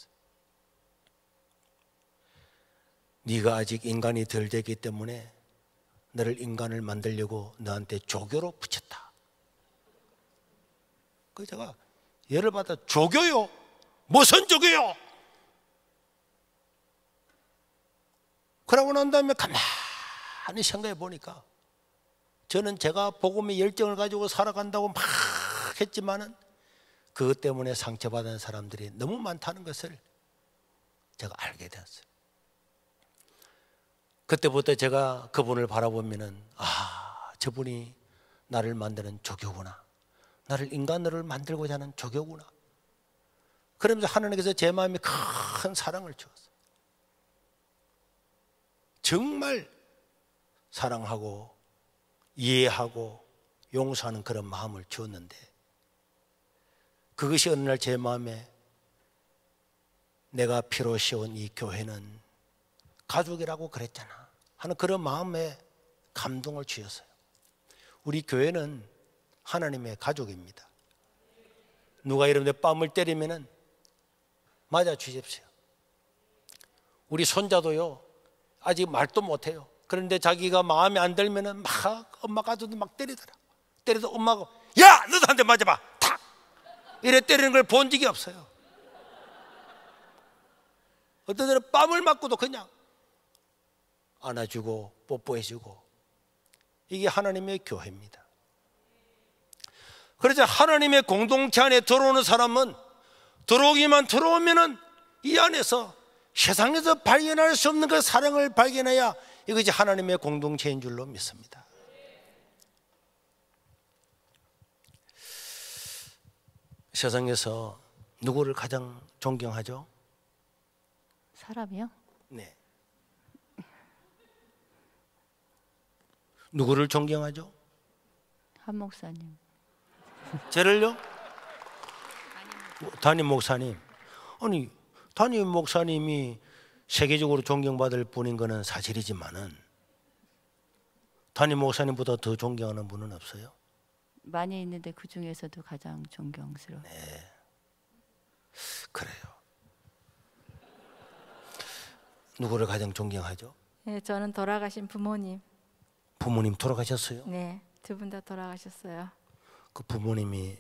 네가 아직 인간이 덜 되기 때문에 너를 인간을 만들려고 너한테 조교로 붙였다. 그래서 제가 열을 받아, 조교요? 무슨 조교요? 그러고 난 다음에 가만히 생각해 보니까 저는 제가 복음의 열정을 가지고 살아간다고 막 했지만은 그것 때문에 상처받은 사람들이 너무 많다는 것을 제가 알게 되었어요. 그때부터 제가 그분을 바라보면은 저분이 나를 만드는 조교구나. 나를 인간으로 만들고자 하는 조교구나. 그러면서 하나님께서 제 마음에 큰 사랑을 주었어요. 정말 사랑하고 이해하고 용서하는 그런 마음을 주었는데, 그것이 어느 날 제 마음에 내가 피로 씌운 이 교회는 가족이라고 그랬잖아 하는 그런 마음에 감동을 주었어요. 우리 교회는 하나님의 가족입니다. 누가 여러분의 뺨을 때리면은 맞아 주십시오. 우리 손자도요, 아직 말도 못해요. 그런데 자기가 마음에 안 들면은 막 엄마가 아주도 막 때리더라. 때려도 엄마가 야 너도 한 대 맞아봐 탁 이래 때리는 걸 본 적이 없어요. 어떤 때는 뺨을 맞고도 그냥 안아주고 뽀뽀해주고, 이게 하나님의 교회입니다. 그래서 하나님의 공동체 안에 들어오는 사람은 들어오면은 이 안에서 세상에서 발견할 수 없는 그 사랑을 발견해야 이것이 하나님의 공동체인 줄로 믿습니다. 세상에서 누구를 가장 존경하죠? 사람이요? 네. 누구를 존경하죠? 한 목사님. 저를요? 담임 목사님. 아니, 담임 목사님이 세계적으로 존경받을 분인 것은 사실이지만은 담임 목사님보다 더 존경하는 분은 없어요? 많이 있는데 그 중에서도 가장 존경스러워요. 네. 그래요. 누구를 가장 존경하죠? 네, 저는 돌아가신 부모님. 부모님 돌아가셨어요? 네, 두 분 다 돌아가셨어요. 그 부모님이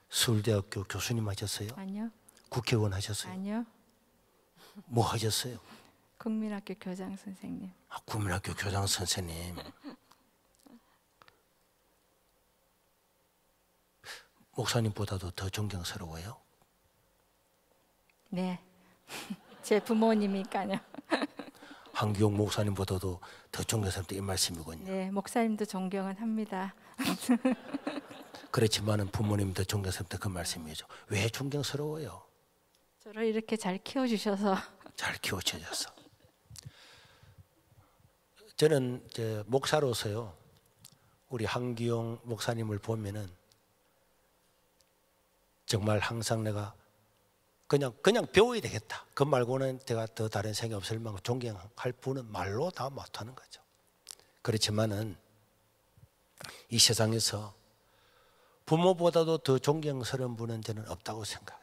서울대학교 교수님 하셨어요? 아니요, 국회의원 하셨어요? 아니요. 뭐 하셨어요? 국민학교 교장 선생님. 아, 국민학교 교장 선생님. 목사님보다도 더 존경스러워요? 네, 제 부모님이니까요. 한기용 목사님보다도 더 존경스럽다 이 말씀이군요. 네, 목사님도 존경은 합니다. 그렇지만은 부모님 더 존경스럽다 그 말씀이죠. 왜 존경스러워요? 저를 이렇게 잘 키워주셔서. 잘 키워주셔서. 저는 이제 목사로서요, 우리 한기용 목사님을 보면은 정말 항상 내가 그냥 배워야 되겠다. 그 말고는 제가 더 다른 생각 없을 만큼 존경할 분은 말로 다 못하는 거죠. 그렇지만은 이 세상에서 부모보다도 더 존경스러운 분은 저는 없다고 생각해요.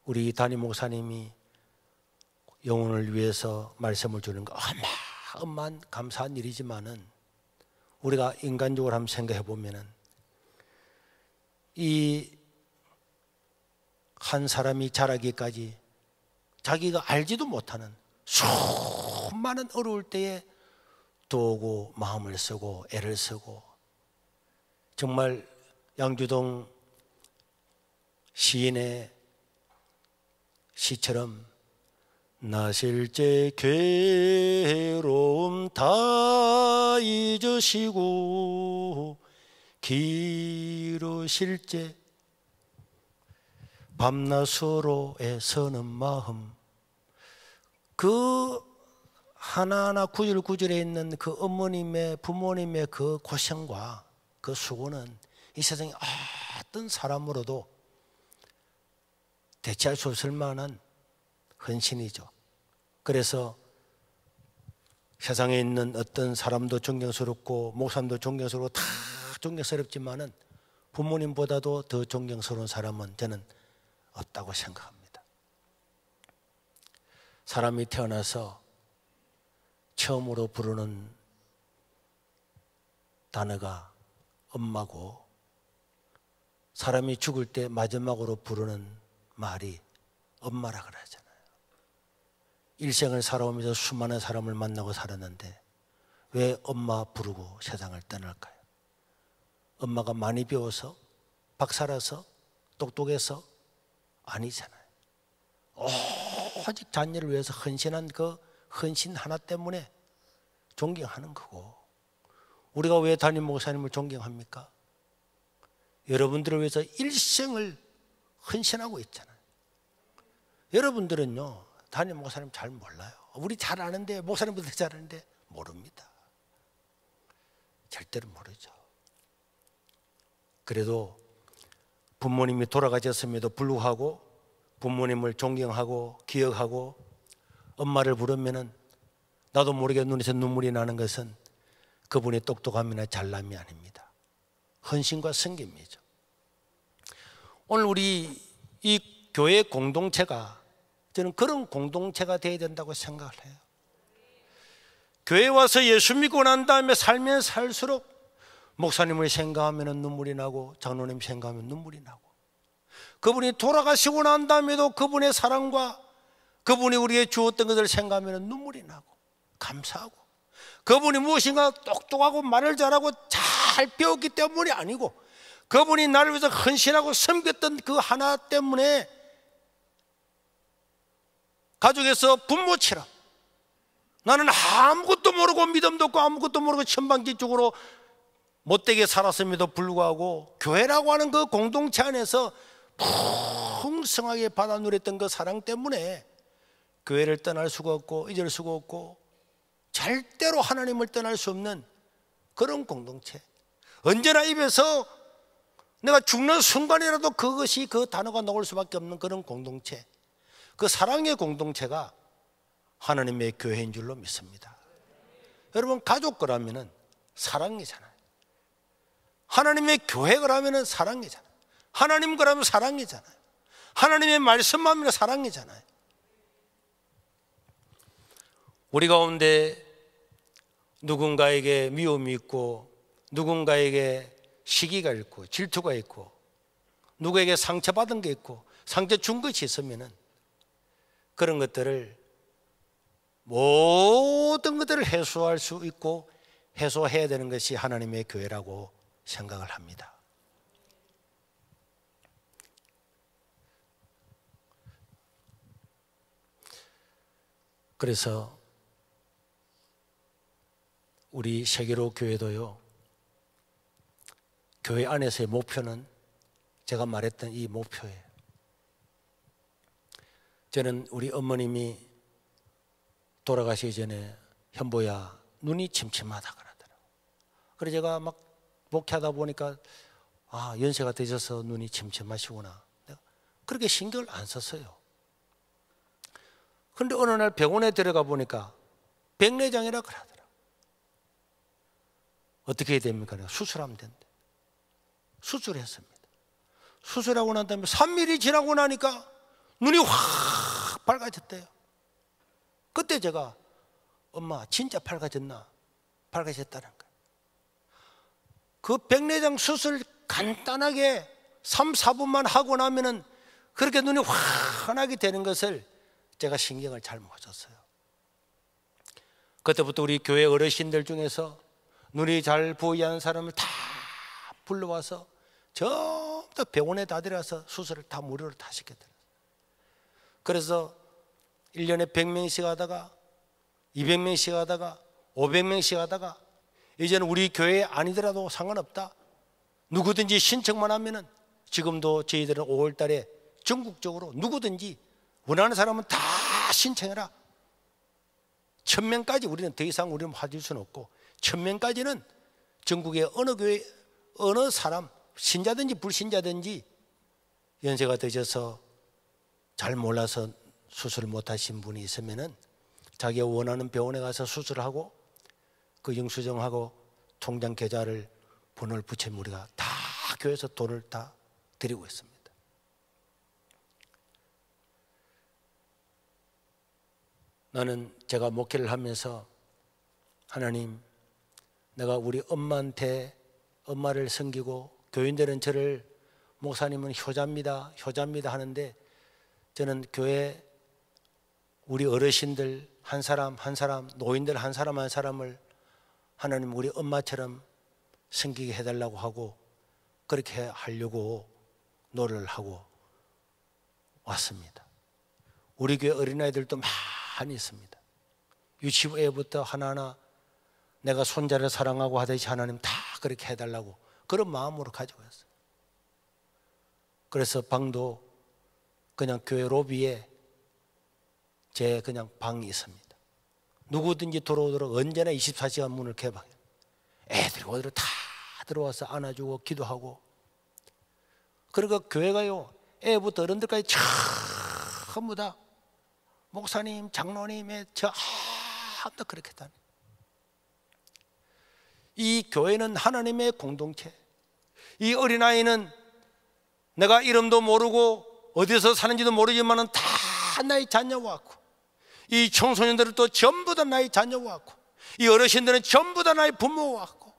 우리 담임 목사님이 영혼을 위해서 말씀을 주는 거 어마어마한 감사한 일이지만은 우리가 인간적으로 한번 생각해 보면은 이 한 사람이 자라기까지 자기가 알지도 못하는 수많은 어려울 때에 도우고 마음을 쓰고 애를 쓰고, 정말 양주동 시인의 시처럼 나 실제 괴로움 다 잊으시고 기르실제 밤낮으로 애쓰는 마음, 그 하나하나 구절구절에 있는 그 어머님의 부모님의 그 고생과 그 수고는 이 세상에 어떤 사람으로도 대체할 수 없을 만한 헌신이죠. 그래서 세상에 있는 어떤 사람도 존경스럽고 목사님도 존경스럽고 다 존경스럽지만은 부모님보다도 더 존경스러운 사람은 저는 없다고 생각합니다. 사람이 태어나서 처음으로 부르는 단어가 엄마고, 사람이 죽을 때 마지막으로 부르는 말이 엄마라 그러잖아요. 일생을 살아오면서 수많은 사람을 만나고 살았는데 왜 엄마 부르고 세상을 떠날까요? 엄마가 많이 배워서 박사라서 똑똑해서 아니잖아요. 오직 자녀를 위해서 헌신한 그 헌신 하나 때문에 존경하는 거고, 우리가 왜 담임 목사님을 존경합니까? 여러분들을 위해서 일생을 헌신하고 있잖아요. 여러분들은요, 담임 목사님 잘 몰라요. 우리 잘 아는데, 목사님보다 잘 아는데 모릅니다. 절대로 모르죠. 그래도 부모님이 돌아가셨음에도 불구하고 부모님을 존경하고 기억하고 엄마를 부르면은 나도 모르게 눈에서 눈물이 나는 것은 그분의 똑똑함이나 잘남이 아닙니다. 헌신과 섬김이죠. 오늘 우리 이 교회 공동체가, 저는 그런 공동체가 되어야 된다고 생각을 해요. 교회에 와서 예수 믿고 난 다음에 살면 살수록 목사님을 생각하면 눈물이 나고 장로님 생각하면 눈물이 나고, 그분이 돌아가시고 난 다음에도 그분의 사랑과 그분이 우리에게 주었던 것을 생각하면 눈물이 나고 감사하고, 그분이 무엇인가 똑똑하고 말을 잘하고 잘 배웠기 때문이 아니고 그분이 나를 위해서 헌신하고 섬겼던 그 하나 때문에 가족에서 분모처럼 나는 아무것도 모르고 믿음도 없고 아무것도 모르고 천방지축으로 못되게 살았음에도 불구하고 교회라고 하는 그 공동체 안에서 풍성하게 받아 누렸던 그 사랑 때문에 교회를 떠날 수가 없고 잊을 수가 없고 절대로 하나님을 떠날 수 없는 그런 공동체, 언제나 입에서 내가 죽는 순간이라도 그것이 그 단어가 나올 수밖에 없는 그런 공동체, 그 사랑의 공동체가 하나님의 교회인 줄로 믿습니다. 여러분, 가족 거라면은 사랑이잖아요. 하나님의 교회 거라면은 사랑이잖아요. 하나님 거라면 사랑이잖아요. 하나님의 말씀만 하면 사랑이잖아요. 우리 가운데 누군가에게 미움이 있고 누군가에게 시기가 있고 질투가 있고 누구에게 상처받은 게 있고 상처 준 것이 있으면은 그런 것들을 모든 것들을 해소할 수 있고 해소해야 되는 것이 하나님의 교회라고 생각을 합니다. 그래서 우리 세계로 교회도요, 교회 안에서의 목표는 제가 말했던 이 목표예요. 저는 우리 어머님이 돌아가시기 전에 현보야 눈이 침침하다 그러더라고요. 그래서 제가 막 목회하다 보니까 연세가 되셔서 눈이 침침하시구나. 내가 그렇게 신경을 안 썼어요. 그런데 어느 날 병원에 들어가 보니까 백내장이라 그러더라고요. 어떻게 해야 됩니까? 내가 수술하면 된대. 수술했습니다. 수술하고 난 다음에 3일이 지나고 나니까 눈이 확 밝아졌대요. 그때 제가 엄마 진짜 밝아졌나? 밝아졌다는 거예요. 그 백내장 수술 간단하게 3, 4분만 하고 나면은 그렇게 눈이 환하게 되는 것을 제가 신경을 잘 못 썼어요. 그때부터 우리 교회 어르신들 중에서 눈이 잘 보이는 사람을 다 불러와서 전부 다 병원에 다 데려와서 수술을 다 무료로 다 시켰더라고요. 그래서 1년에 100명씩 하다가 200명씩 하다가 500명씩 하다가 이제는 우리 교회 아니더라도 상관없다, 누구든지 신청만 하면은 지금도 저희들은 5월 달에 전국적으로 누구든지 원하는 사람은 다 신청해라. 1000명까지 우리는 더 이상 우리는 받을 수는 없고 1000명까지는 전국의 어느 교회 어느 사람, 신자든지 불신자든지 연세가 드셔서 잘 몰라서 수술을 못하신 분이 있으면은 자기가 원하는 병원에 가서 수술하고 그 영수증하고 통장 계좌를 번호를 붙이면 우리가 다 교회에서 돈을 다 드리고 있습니다. 나는 제가 목회를 하면서 하나님, 내가 우리 엄마를 섬기고 교인들은 저를 목사님은 효자입니다 하는데 저는 교회 우리 어르신들 한 사람 한 사람, 노인들 한 사람 한 사람을 하나님 우리 엄마처럼 섬기게 해달라고 하고 그렇게 하려고 노력을 하고 왔습니다. 우리 교회 어린아이들도 많이 있습니다. 유치부 애부터 하나하나 내가 손자를 사랑하고 하듯이 하나님 다 그렇게 해달라고 그런 마음으로 가지고 왔어요. 그래서 방도 그냥 교회 로비에 제 그냥 방이 있습니다. 누구든지 들어오도록 언제나 24시간 문을 개방해요. 애들이 어디로 다 들어와서 안아주고 기도하고. 그리고 교회가요, 애부터 어른들까지 전부 다 목사님, 장로님의 전부 다 그렇게 다녀요. 이 교회는 하나님의 공동체. 이 어린아이는 내가 이름도 모르고 어디서 사는지도 모르지만 다 나의 자녀와 같고, 이 청소년들은 또 전부 다 나의 자녀와 같고, 이 어르신들은 전부 다 나의 부모와 같고,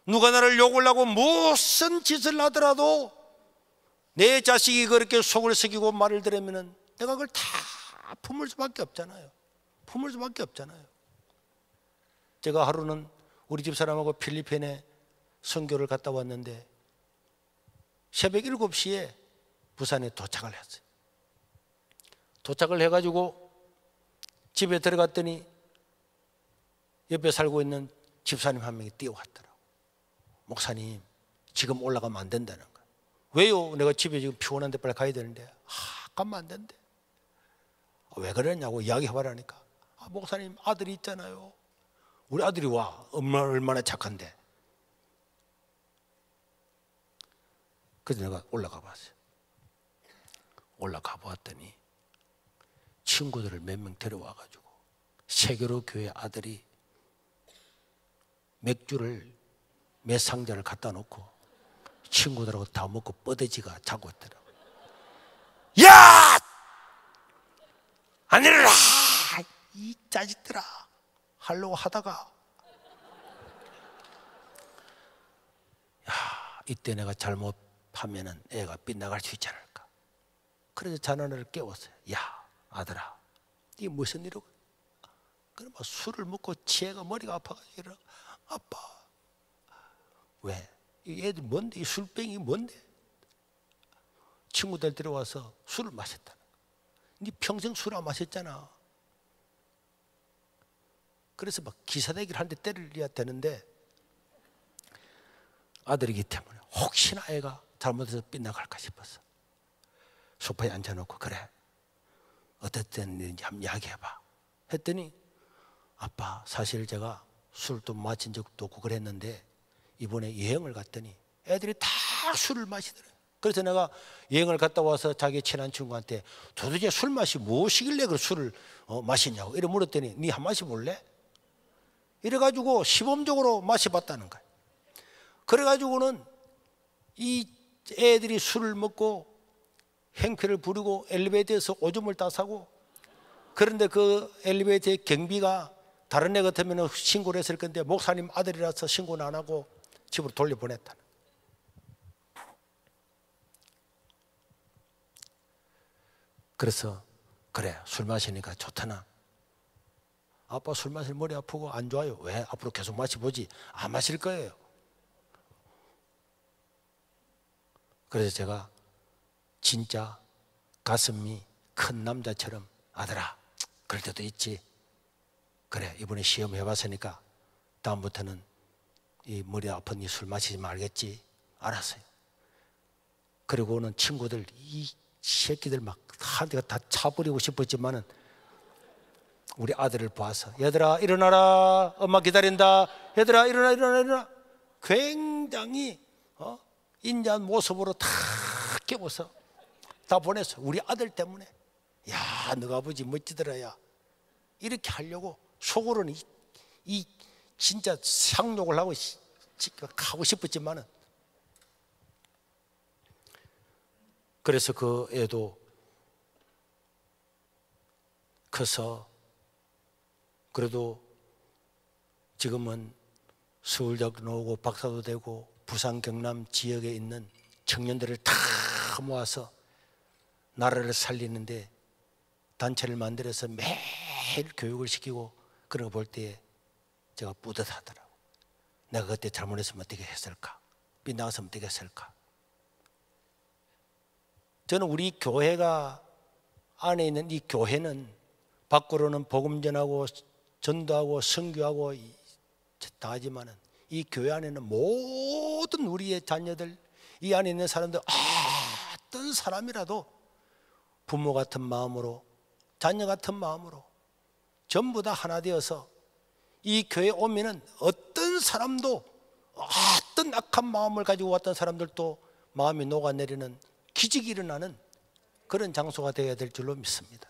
누가 나를 욕을 하고 무슨 짓을 하더라도 내 자식이 그렇게 속을 썩이고 말을 들으면 내가 그걸 다 품을 수밖에 없잖아요. 품을 수밖에 없잖아요. 제가 하루는 우리 집사람하고 필리핀에 선교를 갔다 왔는데 새벽 7시에 부산에 도착을 했어요. 도착을 해가지고 집에 들어갔더니 옆에 살고 있는 집사님 한 명이 뛰어왔더라고. 목사님, 지금 올라가면 안 된다는 거야. 왜요? 내가 집에 지금 피곤한데 빨리 가야 되는데. 가면 안 된대. 왜 그러냐고 이야기해봐라니까. 목사님, 아들이 있잖아요. 우리 아들이 와. 얼마나 착한데. 그래서 내가 올라가 봤어요. 올라가 보았더니 친구들을 몇 명 데려와가지고 세계로 교회 아들이 맥주를 몇 상자를 갖다 놓고 친구들하고 다 먹고 뻗어지가 자고 있더라고. 야! 안 일어나! 이 자식들아! 하려고 하다가 이때 내가 잘못하면은 애가 빗나갈 수 있지 않을까. 그래서 자녀를 깨웠어요. 야, 아들아, 이 무슨 일이고? 그럼 술을 먹고 치해가 머리가 아파가지고 이러. 아빠, 왜? 이 애들 뭔데? 이 술병이 뭔데? 친구들 들어와서 술을 마셨다는 거야. 네 평생 술 안 마셨잖아. 그래서 막 기사대기를 한 대 때려야 되는데 아들이기 때문에 혹시나 애가 잘못해서 빗나갈까 싶어서 소파에 앉아놓고, 그래, 어떻든 일인지 한번 이야기해봐 했더니, 아빠, 사실 제가 술도 마신 적도 없고 그랬는데 이번에 여행을 갔더니 애들이 다 술을 마시더래요. 그래서 내가 여행을 갔다 와서 자기 친한 친구한테 도대체 술 맛이 무엇이길래 그 술을 마시냐고 이래 물었더니, 니 한 마셔볼래? 이래가지고 시범적으로 마셔봤다는 거예요. 그래가지고는 이 애들이 술을 먹고 행패를 부리고 엘리베이터에서 오줌을 따사고, 그런데 그 엘리베이터의 경비가 다른 애 같으면 신고를 했을 건데 목사님 아들이라서 신고는 안 하고 집으로 돌려보냈다는. 그래서 그래, 술 마시니까 좋다나. 아빠 술 마실 머리 아프고 안 좋아요. 왜? 앞으로 계속 마셔보지. 안 마실 거예요. 그래서 제가 진짜 가슴이 큰 남자처럼, 아들아, 그럴 때도 있지. 그래, 이번에 시험 해봤으니까 다음부터는 이 머리 아픈 이 술 마시지 말겠지. 알았어요. 그리고는 친구들, 이 새끼들 막 한 대가 다 차버리고 싶었지만은 우리 아들을 봐서, 얘들아 일어나라, 엄마 기다린다, 얘들아 일어나. 굉장히 인자한 모습으로 다 깨워서 다 보냈어. 우리 아들 때문에. 야, 너가 아버지 멋지더라. 야, 이렇게 하려고 속으로는 이 진짜 상욕을 하고 싶었지만은. 그래서 그 애도 커서 그래도 지금은 서울대학도 나오고 박사도 되고 부산 경남 지역에 있는 청년들을 다 모아서 나라를 살리는데 단체를 만들어서 매일 교육을 시키고 그런 거 볼 때 제가 뿌듯하더라고. 내가 그때 잘못했으면 어떻게 했을까? 빗나갔으면 어떻게 했을까? 저는 우리 교회가 안에 있는 이 교회는 밖으로는 복음 전하고 전도하고 선교하고 다 하지만은 이 교회 안에는 모든 우리의 자녀들, 이 안에 있는 사람들, 어떤 사람이라도 부모 같은 마음으로, 자녀 같은 마음으로 전부 다 하나 되어서 이 교회에 오면은 어떤 사람도, 어떤 악한 마음을 가지고 왔던 사람들도 마음이 녹아내리는 기적이 일어나는 그런 장소가 되어야 될 줄로 믿습니다.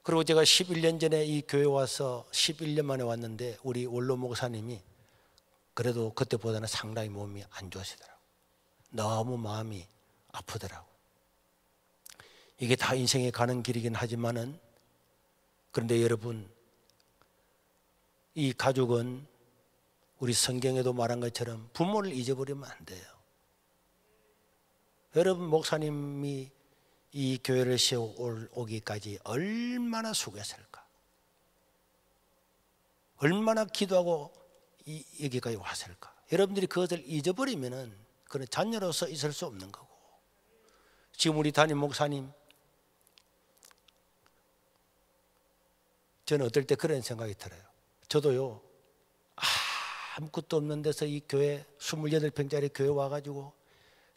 그리고 제가 11년 전에 이 교회에 와서 11년 만에 왔는데 우리 원로 목사님이 그래도 그때보다는 상당히 몸이 안 좋으시더라고요. 너무 마음이 아프더라고요. 이게 다 인생에 가는 길이긴 하지만은, 그런데 여러분, 이 가족은 우리 성경에도 말한 것처럼 부모를 잊어버리면 안 돼요. 여러분, 목사님이 이 교회를 세워오기까지 얼마나 수고했을까, 얼마나 기도하고 여기까지 왔을까. 여러분들이 그것을 잊어버리면은 그는 자녀로서 있을 수 없는 거고. 지금 우리 담임 목사님, 저는 어떨 때 그런 생각이 들어요. 저도요, 아무것도 없는 데서 이 교회 28평짜리 교회 와가지고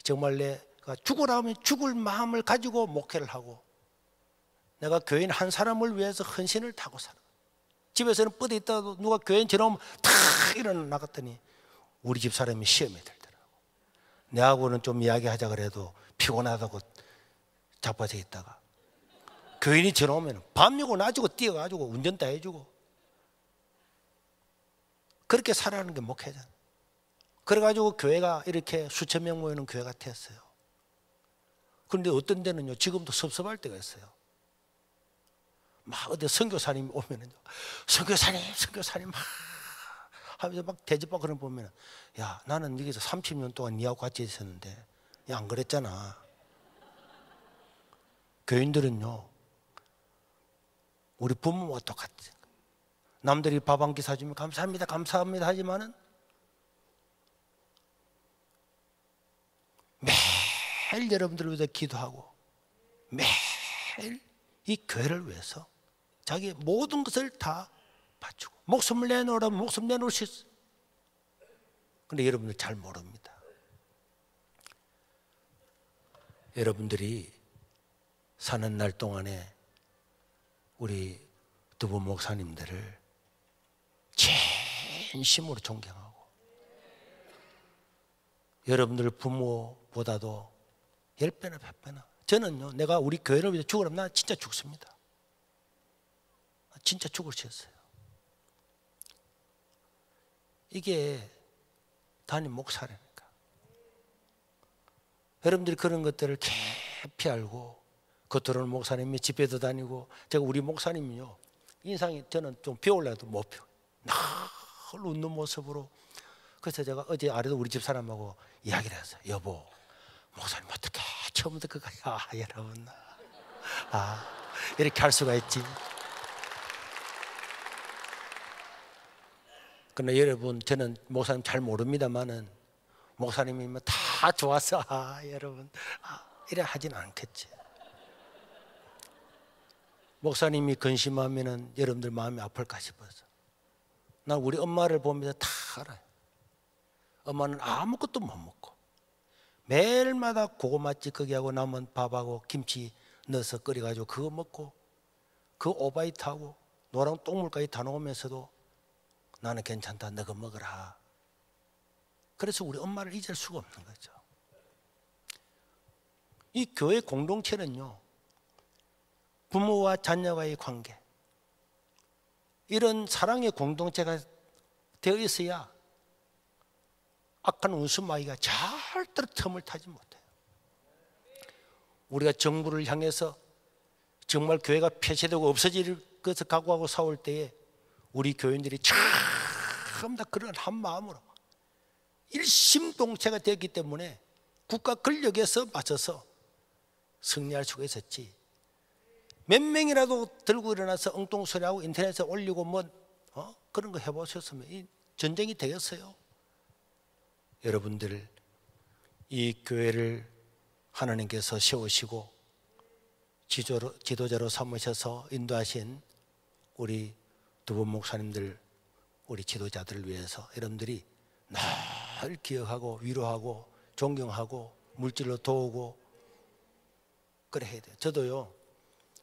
정말 내가 죽으라 하면 죽을 마음을 가지고 목회를 하고, 내가 교인 한 사람을 위해서 헌신을 타고 살아. 집에서는 뻗어 있다가도 누가 교인 지나오면 탁 일어나 나갔더니 우리 집 사람이 시험에 들더라고. 내하고는 좀 이야기하자 그래도 피곤하다고 자빠져 있다가 교인이 지나오면 밤이고 낮이고 뛰어가지고 운전 다 해주고, 그렇게 살아가는 게 목회잖아. 그래가지고 교회가 이렇게 수천 명 모이는 교회가 됐어요. 그런데 어떤 데는요, 지금도 섭섭할 때가 있어요. 막 어디 선교사님이 오면은요, 선교사님 막 하면서 막 대접하고 그런 거 보면은, 야, 나는 여기서 30년 동안 니하고 같이 있었는데 야, 안 그랬잖아. 교인들은요, 우리 부모와 똑같아. 남들이 밥 한 끼 사주면 감사합니다 하지만은 매일 여러분들을 위해서 기도하고 매일 이 교회를 위해서 자기의 모든 것을 다 바치고, 목숨을 내놓으라면 목숨 내놓을 수 있어. 그런데 여러분들 잘 모릅니다. 여러분들이 사는 날 동안에 우리 두 분 목사님들을 진심으로 존경하고, 여러분들 부모보다도 10배나 100배나, 저는요, 내가 우리 교회를 위해서 죽으라면 나 진짜 죽습니다. 진짜 죽을 수 있어요. 이게 담임 목사라니까. 여러분들이 그런 것들을 깊이 알고 겉으로는 목사님이 집회도 다니고, 제가 우리 목사님이요, 인상이 저는 좀 비올라도 못 펴. 늘 웃는 모습으로. 그래서 제가 어제 아래도 우리 집 사람하고 이야기를 했어요. 여보, 목사님 어떻게 처음부터 끝까지, 여러분, 이렇게 할 수가 있지. 그러나 여러분, 저는 목사님 잘 모릅니다만은 목사님이 뭐 다 좋아서 여러분 이래 하진 않겠지. 목사님이 근심하면은 여러분들 마음이 아플까 싶어서. 난 우리 엄마를 보면서 다 알아요. 엄마는 아무것도 못 먹고 매일마다 고구마 찌꺼기하고 남은 밥하고 김치 넣어서 끓여가지고 그거 먹고 그 오바이트하고 노랑 똥물까지 다 놓으면서도 나는 괜찮다, 너가 먹으라. 그래서 우리 엄마를 잊을 수가 없는 거죠. 이 교회 공동체는요, 부모와 자녀와의 관계, 이런 사랑의 공동체가 되어 있어야 악한 운수마귀가 절대로 틈을 타지 못해요. 우리가 정부를 향해서 정말 교회가 폐쇄되고 없어질 것을 각오하고 싸울 때에 우리 교인들이 전부 다 그런 한 마음으로 일심동체가 되었기 때문에 국가 권력에서 맞서서 승리할 수가 있었지. 몇 명이라도 들고 일어나서 엉뚱소리하고 인터넷에 올리고 그런 거 해보셨으면 이 전쟁이 되겠어요. 여러분들, 이 교회를 하나님께서 세우시고 지도자로 삼으셔서 인도하신 우리 두 분 목사님들, 우리 지도자들을 위해서 여러분들이 늘 기억하고 위로하고 존경하고 물질로 도우고 그래 해야 돼요. 저도요,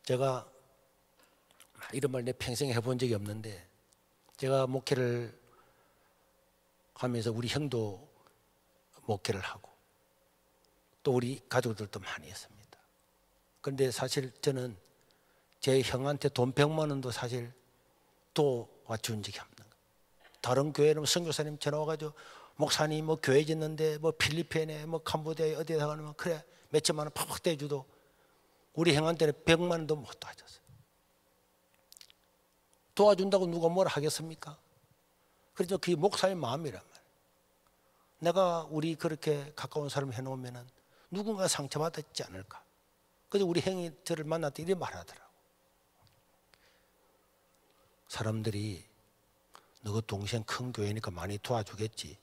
제가 이런 말 내 평생에 해본 적이 없는데, 제가 목회를 하면서 우리 형도 목회를 하고 또 우리 가족들도 많이 했습니다. 그런데 사실 저는 제 형한테 돈 100만 원도 사실 도와준 적이 없는 거예요. 다른 교회는 선교사님 전화 와가지고 목사님 뭐 교회 짓는데 뭐 필리핀에 뭐 캄보디아에 어디에다 가면 그래 몇천만 원 팍팍 대주도 우리 형한테는 100만 원도 못 도와줬어요. 도와준다고 누가 뭘 하겠습니까? 그래서 그게 목사의 마음이란 말이에요. 내가 우리 그렇게 가까운 사람 해놓으면 누군가 상처받았지 않을까. 그래서 우리 형이 저를 만날 때 이렇게 말하더라고. 사람들이 너 동생 큰 교회니까 많이 도와주겠지.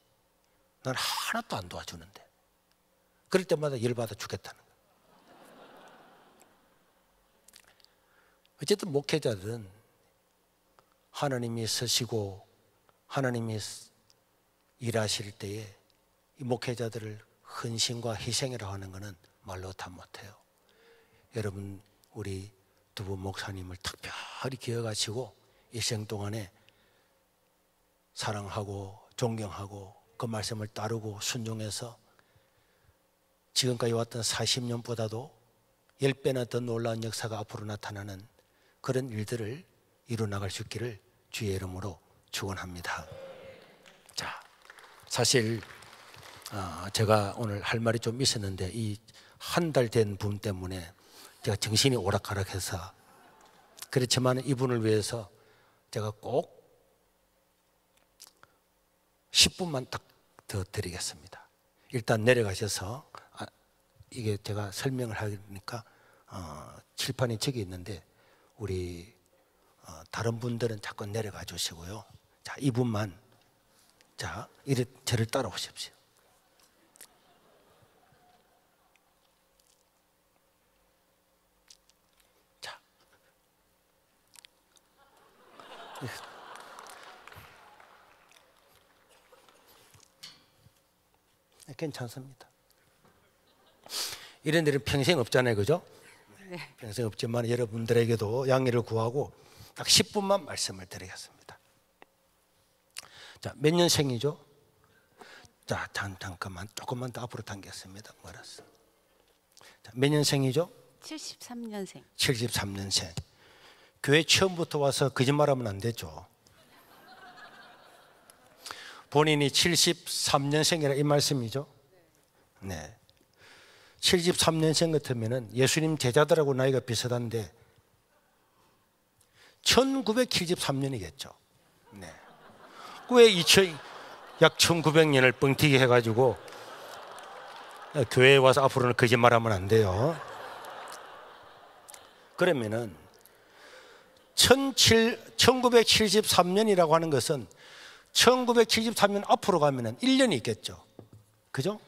난 하나도 안 도와주는데. 그럴 때마다 열받아 죽겠다는 거야. 어쨌든 목회자들은 하나님이 서시고 하나님이 일하실 때에 이 목회자들을 헌신과 희생이라고 하는 것은 말로 다 못해요. 여러분 우리 두 분 목사님을 특별히 기억하시고 일생 동안에 사랑하고 존경하고 그 말씀을 따르고 순종해서 지금까지 왔던 40년보다도 10배나 더 놀라운 역사가 앞으로 나타나는 그런 일들을 이루어나갈 수 있기를 주의 이름으로 축원합니다. 자, 사실 제가 오늘 할 말이 좀 있었는데 이 한 달 된 분 때문에 제가 정신이 오락가락해서 그렇지만 이분을 위해서 제가 꼭 10분만 딱 더 드리겠습니다. 일단 내려가셔서 이게 제가 설명을 하니까 칠판이 저기 있는데 우리 다른 분들은 자꾸 내려가 주시고요. 자, 이분만 자, 이래 저를 따라오십시오. 자, 괜찮습니다. 이런 일은 평생 없잖아요, 그죠? 네. 평생 없지만 여러분들에게도 양해를 구하고 딱 10분만 말씀을 드리겠습니다. 자, 몇 년생이죠? 자, 잠깐만 조금만 더 앞으로 당겼습니다. 알았어. 자, 몇 년생이죠? 73년생. 73년생. 교회 처음부터 와서 거짓말하면 안 되죠. 본인이 73년생이라 이 말씀이죠? 네. 73년생 같으면 예수님 제자들하고 나이가 비슷한데 1973년이겠죠. 네. 왜 약 1900년을 뻥튀기 해가지고 교회에 와서 앞으로는 거짓말하면 안 돼요. 그러면은 1973년이라고 하는 것은 1973년 앞으로 가면은 1년이 있겠죠. 그죠?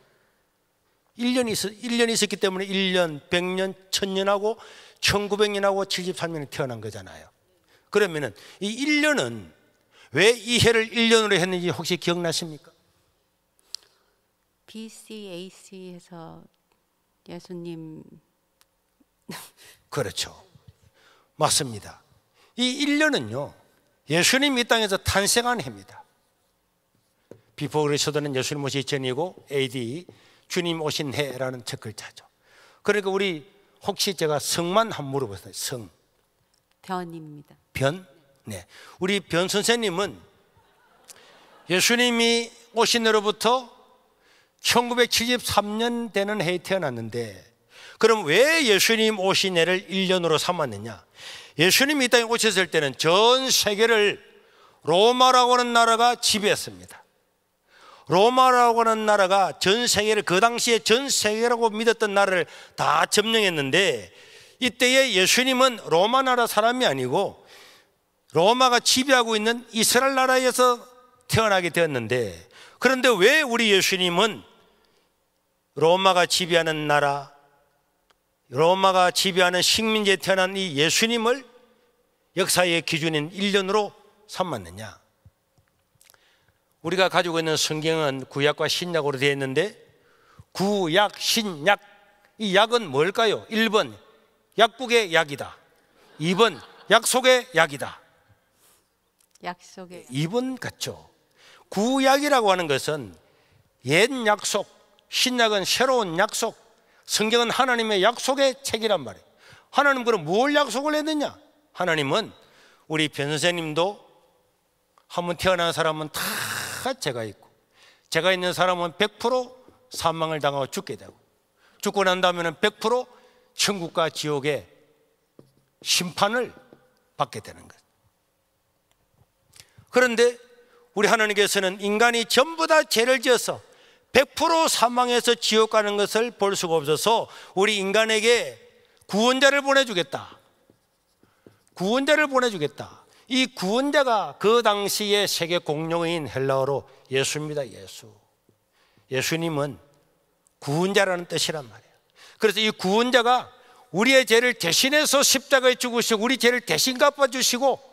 1년이 있었기 때문에 1년, 100년, 1000년하고 1900년하고 73년에 태어난 거잖아요. 그러면은 이 1년은 왜 이 해를 1년으로 했는지 혹시 기억나십니까? BCAC에서 예수님. 그렇죠. 맞습니다. 이 1년은요, 예수님이 이 땅에서 탄생한 해입니다. 비포 그리스도는 예수님 오시기 전이고 AD 주님 오신 해라는 첫 글자죠. 그러니까 우리 혹시 제가 성만 한번 물어보세요. 성. 변입니다. 변? 네. 우리 변 선생님은 예수님이 오신 해로부터 1973년 되는 해에 태어났는데 그럼 왜 예수님 오신 해를 1년으로 삼았느냐? 예수님이 이 땅에 오셨을 때는 전 세계를 로마라고 하는 나라가 지배했습니다. 로마라고 하는 나라가 전 세계를 그 당시에 전 세계라고 믿었던 나라를 다 점령했는데 이때에 예수님은 로마 나라 사람이 아니고 로마가 지배하고 있는 이스라엘 나라에서 태어나게 되었는데 그런데 왜 우리 예수님은 로마가 지배하는 나라, 로마가 지배하는 식민지에 태어난 이 예수님을 역사의 기준인 1년으로 삼았느냐? 우리가 가지고 있는 성경은 구약과 신약으로 되어 있는데 구약, 신약, 이 약은 뭘까요? 1번 약국의 약이다. 2번 약속의 약이다. 약속의 2번 같죠. 구약이라고 하는 것은 옛 약속, 신약은 새로운 약속, 성경은 하나님의 약속의 책이란 말이에요. 하나님 그럼 뭘 약속을 했느냐? 하나님은 우리 변선생님도 한번 태어난 사람은 다 죄가 있고, 죄가 있는 사람은 100% 사망을 당하고 죽게 되고, 죽고 난 다음에는 100% 천국과 지옥의 심판을 받게 되는 거예요. 그런데 우리 하나님께서는 인간이 전부 다 죄를 지어서 100% 사망해서 지옥 가는 것을 볼 수가 없어서 우리 인간에게 구원자를 보내주겠다. 구원자를 보내주겠다. 이 구원자가 그 당시의 세계 공용어인 헬라어로 예수입니다. 예수. 예수님은 구원자라는 뜻이란 말이에요. 그래서 이 구원자가 우리의 죄를 대신해서 십자가에 죽으시고 우리 죄를 대신 갚아주시고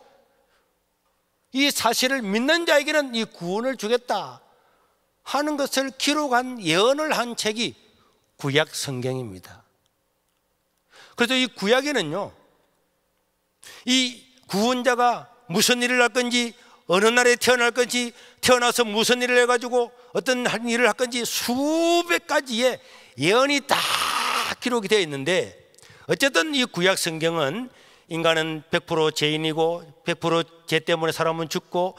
이 사실을 믿는 자에게는 이 구원을 주겠다 하는 것을 기록한 예언을 한 책이 구약 성경입니다. 그래서 이 구약에는요, 이 구원자가 무슨 일을 할 건지, 어느 날에 태어날 건지, 태어나서 무슨 일을 해가지고 어떤 일을 할 건지 수백 가지의 예언이 다 기록이 되어 있는데, 어쨌든 이 구약 성경은 인간은 100% 죄인이고 100% 죄 때문에 사람은 죽고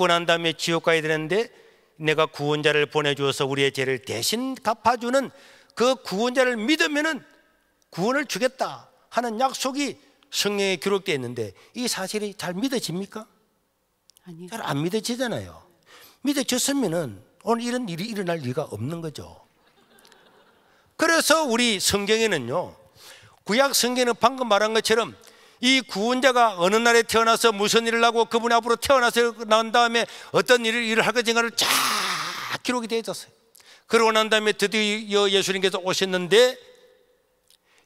난 다음에 지옥 가야 되는데 내가 구원자를 보내주어서 우리의 죄를 대신 갚아주는 그 구원자를 믿으면은 구원을 주겠다 하는 약속이 성경에 기록되어 있는데 이 사실이 잘 믿어집니까? 아니요. 잘 안 믿어지잖아요. 믿어졌으면은 오늘 이런 일이 일어날 리가 없는 거죠. 그래서 우리 성경에는요, 구약 성경은 방금 말한 것처럼 이 구원자가 어느 날에 태어나서 무슨 일을 하고 그분이 앞으로 태어나서 난 다음에 어떤 일을 할 것인가를 쫙 기록이 되어 있었어요. 그러고 난 다음에 드디어 예수님께서 오셨는데,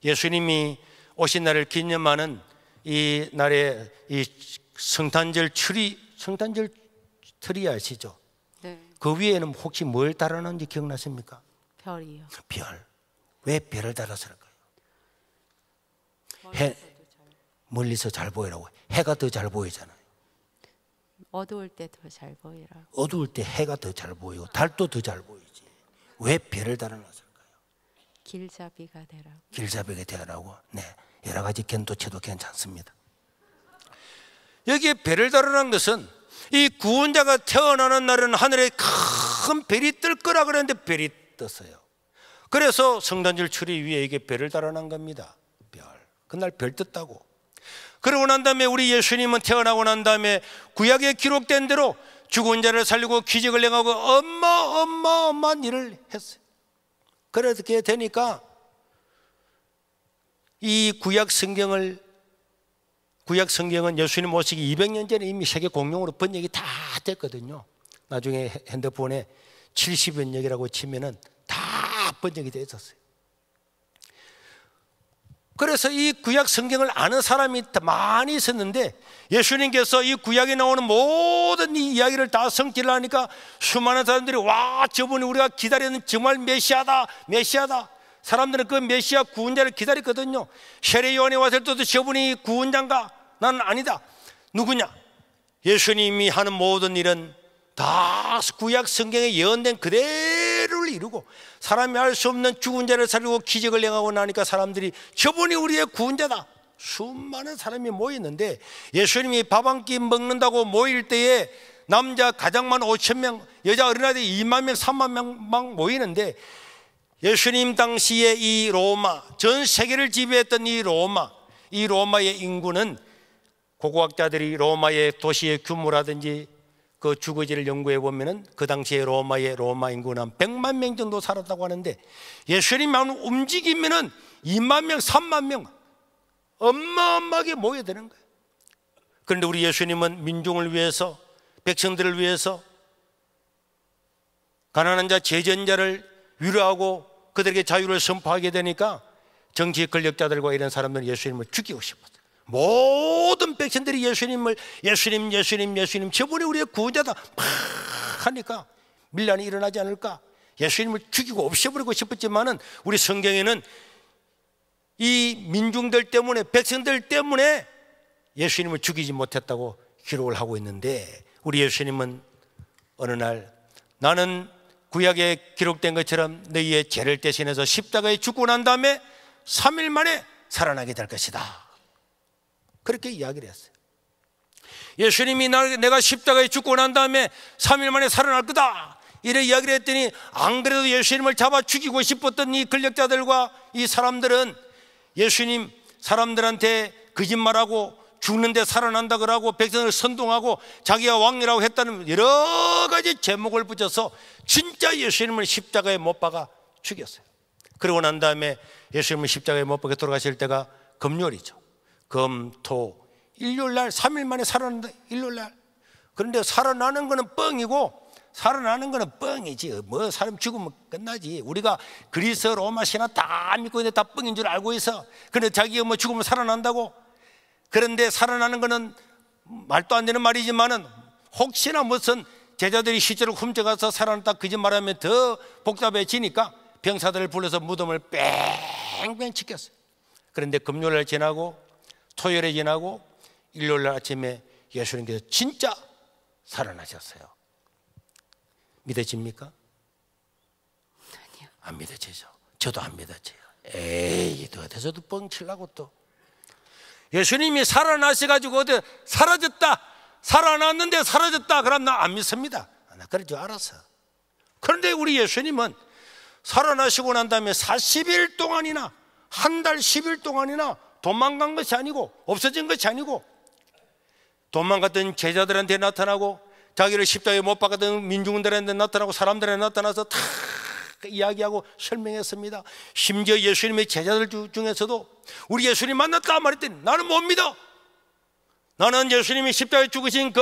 예수님이 오신 날을 기념하는 이 날에 이 성탄절 트리 아시죠? 네. 그 위에는 혹시 뭘 달아놨는지 기억나십니까? 별이요. 별. 왜 별을 달았을까요? 해, 멀리서 잘 보이라고. 해가 더 잘 보이잖아요. 어두울 때 더 잘 보이라고. 어두울 때 해가 더 잘 보이고 달도 더 잘 보이지. 왜 별을 달아놨을까요? 길잡이가 되라고. 길잡이가 되라고. 네, 여러 가지 견도체도 괜찮습니다. 여기에 별을 달아난 것은 이 구원자가 태어나는 날은 하늘에 큰 별이 뜰 거라 그랬는데 별이 떴어요. 그래서 성탄절 추리 위에 이게 별을 달아난 겁니다. 별. 그날 별 떴다고. 그러고 난 다음에 우리 예수님은 태어나고 난 다음에 구약에 기록된 대로 죽은 자를 살리고 기적을 행하고 어마어마한 일을 했어요. 그렇게 되니까 이 구약 성경은 예수님 오시기 200년 전에 이미 세계 공용어로 번역이 다 됐거든요. 나중에 핸드폰에 70원역이라고 치면은 다 번역이 되어 있었어요. 그래서 이 구약 성경을 아는 사람이 많이 있었는데 예수님께서 이 구약에 나오는 모든 이 이야기를 다 성취를 하니까 수많은 사람들이 와, 저분이 우리가 기다리는 정말 메시아다. 사람들은 그 메시아 구원자를 기다렸거든요. 세례 요한이 왔을 때도 저분이 구원자인가? 나는 아니다. 누구냐? 예수님이 하는 모든 일은 다 구약 성경에 예언된 그대로를 이루고 사람이 할 수 없는 죽은 자를 살리고 기적을 행하고 나니까 사람들이 저분이 우리의 구원자다. 수많은 사람이 모였는데 예수님이 밥 한 끼 먹는다고 모일 때에 남자 가장 많은 5,000명, 여자 어린아이들 2만 명, 3만 명 막 모이는데 예수님 당시에 이 로마, 전 세계를 지배했던 이 로마의 인구는 고고학자들이 로마의 도시의 규모라든지 그 주거지를 연구해 보면은 그 당시에 로마 인구는 한 100만 명 정도 살았다고 하는데 예수님만 움직이면은 2만 명, 3만 명 어마어마하게 모여드는 거예요. 그런데 우리 예수님은 민중을 위해서, 백성들을 위해서 가난한 자, 제전자를 위로하고 그들에게 자유를 선포하게 되니까 정치 권력자들과 이런 사람들은 예수님을 죽이고 싶었어요. 모든 백성들이 예수님 저분이 우리의 구원자다 막 하니까 밀란이 일어나지 않을까, 예수님을 죽이고 없애버리고 싶었지만은 우리 성경에는 이 민중들 때문에, 백성들 때문에 예수님을 죽이지 못했다고 기록을 하고 있는데, 우리 예수님은 어느 날 나는 구약에 기록된 것처럼 너희의 죄를 대신해서 십자가에 죽고 난 다음에 3일 만에 살아나게 될 것이다, 그렇게 이야기를 했어요. 예수님이 내가 십자가에 죽고 난 다음에 3일 만에 살아날 거다, 이래 이야기를 했더니, 안 그래도 예수님을 잡아 죽이고 싶었던 이 권력자들과 이 사람들은 예수님 사람들한테 거짓말하고 죽는데 살아난다 그러고 백성을 선동하고 자기가 왕이라고 했다는 여러 가지 제목을 붙여서 진짜 예수님을 십자가에 못 박아 죽였어요. 그러고 난 다음에 예수님을 십자가에 못 박아 돌아가실 때가 금요일이죠. 금, 토, 일요일 날 3일 만에 살아난다, 일요일 날. 그런데 살아나는 거는 뻥이고, 살아나는 거는 뻥이지. 뭐 사람 죽으면 끝나지. 우리가 그리스, 로마 신화 다 믿고 있는데 다 뻥인 줄 알고 있어. 그런데 자기가 뭐 죽으면 살아난다고. 그런데 살아나는 거는 말도 안 되는 말이지만은, 혹시나 무슨 제자들이 시체를 훔쳐가서 살아났다 거짓말하면 더 복잡해지니까 병사들을 불러서 무덤을 뺑뺑 치켰어요. 그런데 금요일날 지나고 토요일에 지나고 일요일날 아침에 예수님께서 진짜 살아나셨어요. 믿어집니까? 아니요. 안 믿어지죠. 저도 안 믿어져요. 에이, 또 어디서도 뻥 치려고 또. 예수님이 살아나셔가지고 어디 사라졌다, 살아났는데 사라졌다, 그럼 나 안 믿습니다. 나 그럴 줄 알았어. 그런데 우리 예수님은 살아나시고 난 다음에 40일 동안이나, 한 달 10일 동안이나 도망간 것이 아니고, 없어진 것이 아니고, 도망갔던 제자들한테 나타나고, 자기를 십자가에 못 박았던 민중들한테 나타나고, 사람들한테 나타나서 다 이야기하고 설명했습니다. 심지어 예수님의 제자들 중에서도 우리 예수님 만났다 말했더니 나는 못 믿어. 나는 예수님이 십자가에 죽으신 그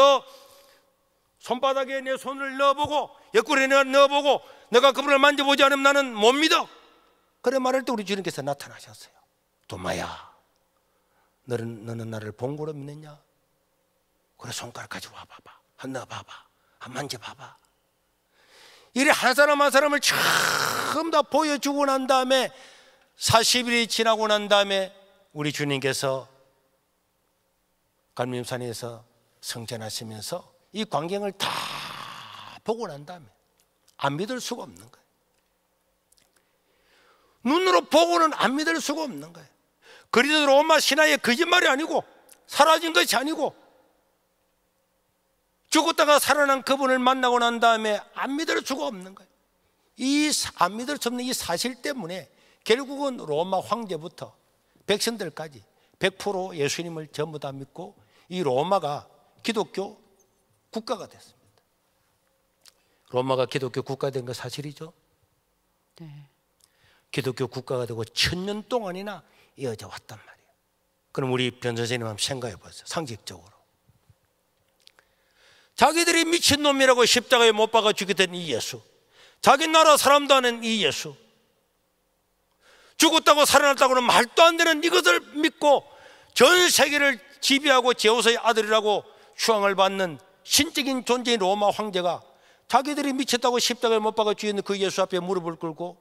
손바닥에 내 손을 넣어보고 옆구리에 내가 넣어보고 내가 그분을 만져보지 않으면 나는 못 믿어. 그래 말할 때 우리 주님께서 나타나셨어요. 도마야, 너는 나를 본고로 믿느냐? 그래 손가락 가지고 와봐봐, 한 넣어봐봐, 한 만져봐봐. 이래 한 사람 한 사람을 처음 다 보여주고 난 다음에 40일이 지나고 난 다음에 우리 주님께서 갈림산에서 성전하시면서 이 광경을 다 보고 난 다음에 안 믿을 수가 없는 거예요. 눈으로 보고는 안 믿을 수가 없는 거예요. 그리스 로마 신화의 거짓말이 아니고, 사라진 것이 아니고, 죽었다가 살아난 그분을 만나고 난 다음에 안 믿을 수가 없는 거예요. 이 안 믿을 수 없는 이 사실 때문에 결국은 로마 황제부터 백성들까지 100% 예수님을 전부 다 믿고 이 로마가 기독교 국가가 됐습니다. 로마가 기독교 국가가 된 거 사실이죠? 네. 기독교 국가가 되고 1000년 동안이나 이어져 왔단 말이에요. 그럼 우리 변 선생님 한번 생각해 보세요. 상식적으로 자기들이 미친놈이라고 십자가에 못 박아 죽였던 이 예수, 자기 나라 사람도 아닌 이 예수, 죽었다고 살아났다고는 말도 안 되는 이것을 믿고 전 세계를 지배하고 제우스의 아들이라고 추앙을 받는 신적인 존재인 로마 황제가 자기들이 미쳤다고 십자가에 못 박아 죽였는 그 예수 앞에 무릎을 꿇고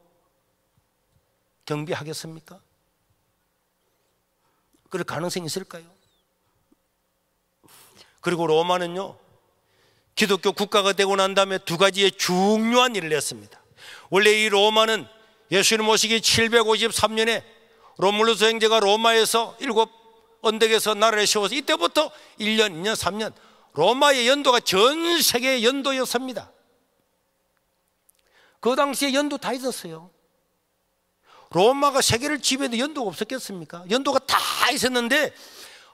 경배하겠습니까? 그럴 가능성이 있을까요? 그리고 로마는요, 기독교 국가가 되고 난 다음에 두 가지의 중요한 일을 했습니다. 원래 이 로마는 예수님 오시기 753년에 로물루스 형제가 로마에서 7 언덕에서 나라를 세워서 이때부터 1년, 2년, 3년 로마의 연도가 전 세계의 연도였습니다. 그 당시에 연도 다 있었어요. 로마가 세계를 지배해도 연도가 없었겠습니까? 연도가 다 있었는데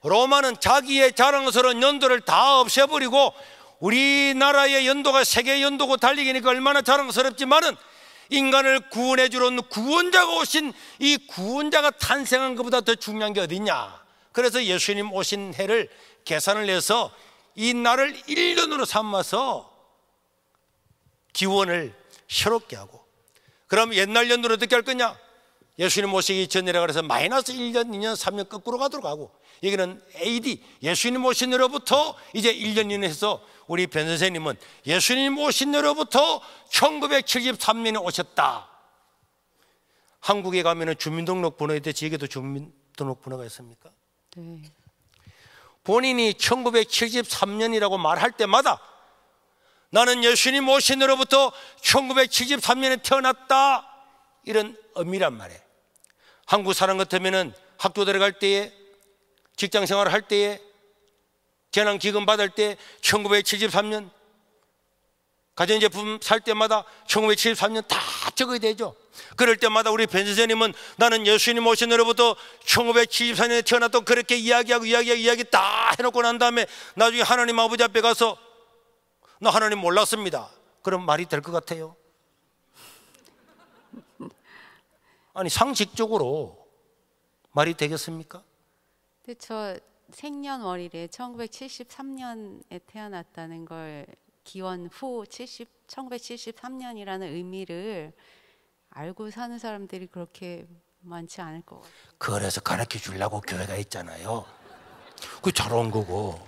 로마는 자기의 자랑스러운 연도를 다 없애버리고 우리나라의 연도가 세계 연도고 달리기니까 얼마나 자랑스럽지만은 인간을 구원해 주러 구원자가 오신 이 구원자가 탄생한 것보다 더 중요한 게 어딨냐? 그래서 예수님 오신 해를 계산을 해서 이 날을 1년으로 삼아서 기원을 새롭게 하고, 그럼 옛날 연도로 어떻게 할 거냐? 예수님 오시기 전이라 그래서 마이너스 1년, 2년, 3년 거꾸로 가도록 하고, 여기는 AD 예수님 오신 해로부터 이제 1년 2년 해서 우리 변 선생님은 예수님 오신 해로부터 1973년에 오셨다. 한국에 가면은 주민등록번호에 대해 지역에도 주민등록번호가 있습니까? 네. 본인이 1973년이라고 말할 때마다 나는 예수님 오신 후로부터 1973년에 태어났다, 이런 의미란 말이에요. 한국 사람 같으면은 학교 들어갈 때에, 직장 생활을 할 때에, 재난기금 받을 때 1973년, 가전제품 살 때마다 1973년 다 적어야 되죠. 그럴 때마다 우리 변 선생님은 나는 예수님 오신 후로부터 1974년에 태어났다고 그렇게 이야기 다 해놓고 난 다음에 나중에 하나님 아버지 앞에 가서 나 하나님 몰랐습니다, 그럼 말이 될 것 같아요? 아니, 상식적으로 말이 되겠습니까? 근데 저 생년월일에 1973년에 태어났다는 걸 기원 후 1973년이라는 의미를 알고 사는 사람들이 그렇게 많지 않을 것 같아요. 그래서 가르쳐 주려고 교회가 있잖아요. 그게 잘 온 거고.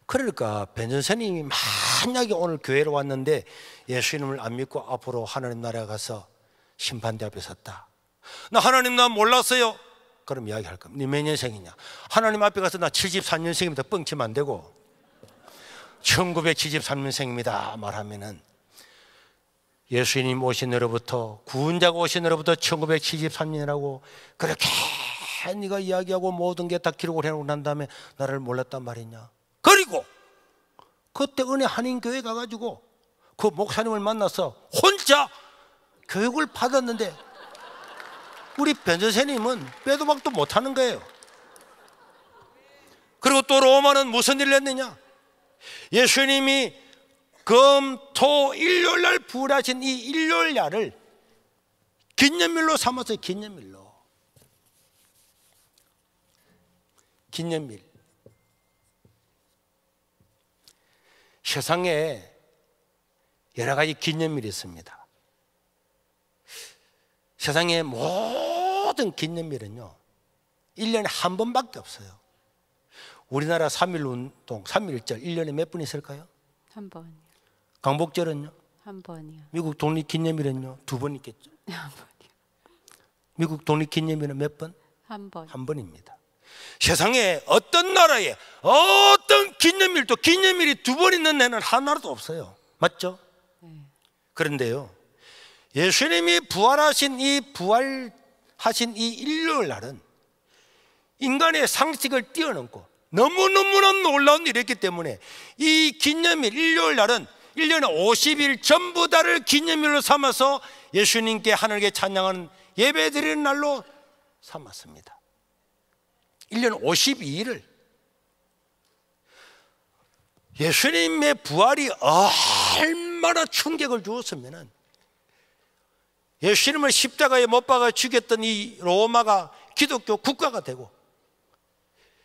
그러니까 변 선생님이 만약에 오늘 교회로 왔는데 예수님을 안 믿고 앞으로 하나님 나라에 가서 심판대 앞에 섰다, 나 하나님 나 몰랐어요, 그럼 이야기할 겁니다. 네 몇 년생이냐? 하나님 앞에 가서 나 74년생입니다 뻥치면 안 되고 1973년생입니다 말하면은 예수님 오신 후로부터, 구원자가 오신 후로부터 1973년이라고 그렇게 네가 이야기하고 모든 게 다 기록을 해놓고 난 다음에 나를 몰랐단 말이냐? 그리고 그때 은혜 한인교회 가가지고 그 목사님을 만나서 혼자 교육을 받았는데 우리 변 선생님은 빼도 박도 못하는 거예요. 그리고 또 로마는 무슨 일을 했느냐? 예수님이 금, 토, 일요일 날 부활하신 이 일요일 날을 기념일로 삼았어요. 기념일로. 기념일. 세상에 여러 가지 기념일이 있습니다. 세상의 모든 기념일은요 1년에 한 번밖에 없어요. 우리나라 3.1운동, 3.1절 1년에 몇 번 있을까요? 한 번이요. 광복절은요? 한 번이요. 미국 독립기념일은요? 2번 있겠죠. 한 번이요. 미국 독립기념일은 몇 번? 한 번. 한 번입니다. 세상에 어떤 나라에 어떤 기념일도 기념일이 2번 있는 데는 하나도 없어요. 맞죠? 네. 그런데요 예수님이 부활하신 이 일요일 날은 인간의 상식을 뛰어넘고 너무너무나 놀라운 일이었기 때문에 이 기념일 일요일 날은 1년에 50일 전부 다를 기념일로 삼아서 예수님께 하나님께 찬양하는 예배드리는 날로 삼았습니다. 1년 52일을 예수님의 부활이 얼마나 충격을 주었으면 예수님을 십자가에 못 박아 죽였던 이 로마가 기독교 국가가 되고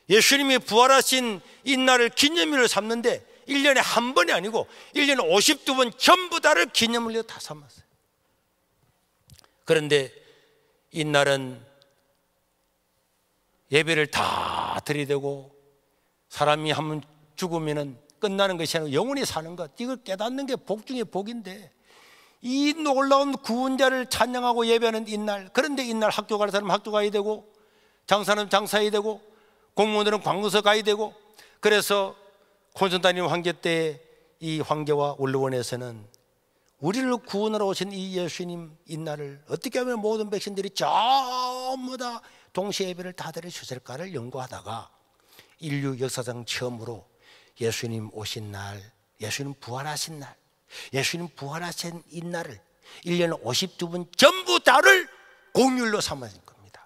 예수님이 부활하신 이 날을 기념일로 삼는데 1년에 한 번이 아니고 1년에 52번 전부 다를 기념일로 다 삼았어요. 그런데 이 날은 예배를 다 드리되고 사람이 한 번 죽으면 끝나는 것이 아니고 영원히 사는 것, 이걸 깨닫는 게 복 중에 복인데 이 놀라운 구원자를 찬양하고 예배하는 이날, 그런데 이날 학교 갈 사람은 학교 가야 되고 장사는 장사해야 되고 공무원들은 관공서 가야 되고, 그래서 콘스탄틴 황제 때 이 황제와 원로원에서는 우리를 구원하러 오신 이 예수님 이날을 어떻게 하면 모든 백성들이 전부 다 동시에 예배를 다 드릴 수 있을까를 연구하다가 인류 역사상 처음으로 예수님 오신 날, 예수님 부활하신 날, 예수님 부활하신 이 날을 1년에 52번 전부 다를 공휴일로 삼아진 겁니다.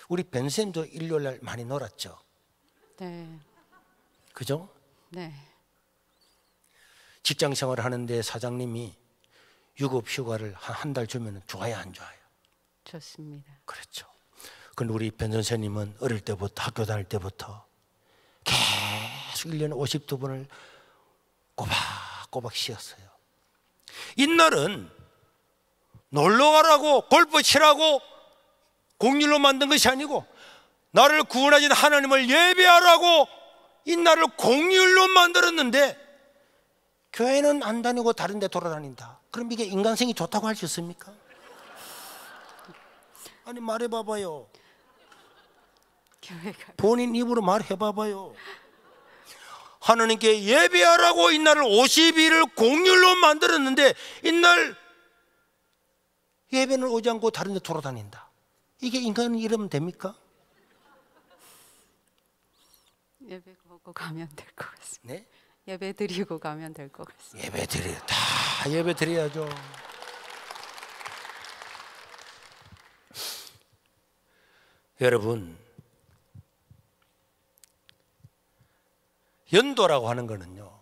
우리 변 선생님도 일요일 날 많이 놀았죠? 네. 그죠? 네. 직장 생활을 하는데 사장님이 유급 휴가를 한 달 주면 좋아요, 안 좋아요? 좋습니다. 그렇죠. 근데 우리 변 선생님은 어릴 때부터, 학교 다닐 때부터 계속 1년에 52번을 꼬박꼬박 쉬었어요. 이날은 놀러가라고 골프 치라고 공휴일로 만든 것이 아니고 나를 구원하신 하나님을 예배하라고 이날을 공휴일로 만들었는데 교회는 안 다니고 다른 데 돌아다닌다. 그럼 이게 인간성이 좋다고 할 수 있습니까? 아니 말해봐봐요. 교회가 본인 입으로 말해봐봐요. 하나님께 예배하라고 이날을 50일을 공휴일로 만들었는데 이날 예배는 오지 않고 다른 데 돌아다닌다. 이게 인간은 이러면 됩니까? 예배 보고 가면 될 것 같습니다. 네? 예배 드리고 가면 될 것 같습니다. 예배 드려. 다 예배 드려야죠. 여러분, 연도라고 하는 거는요,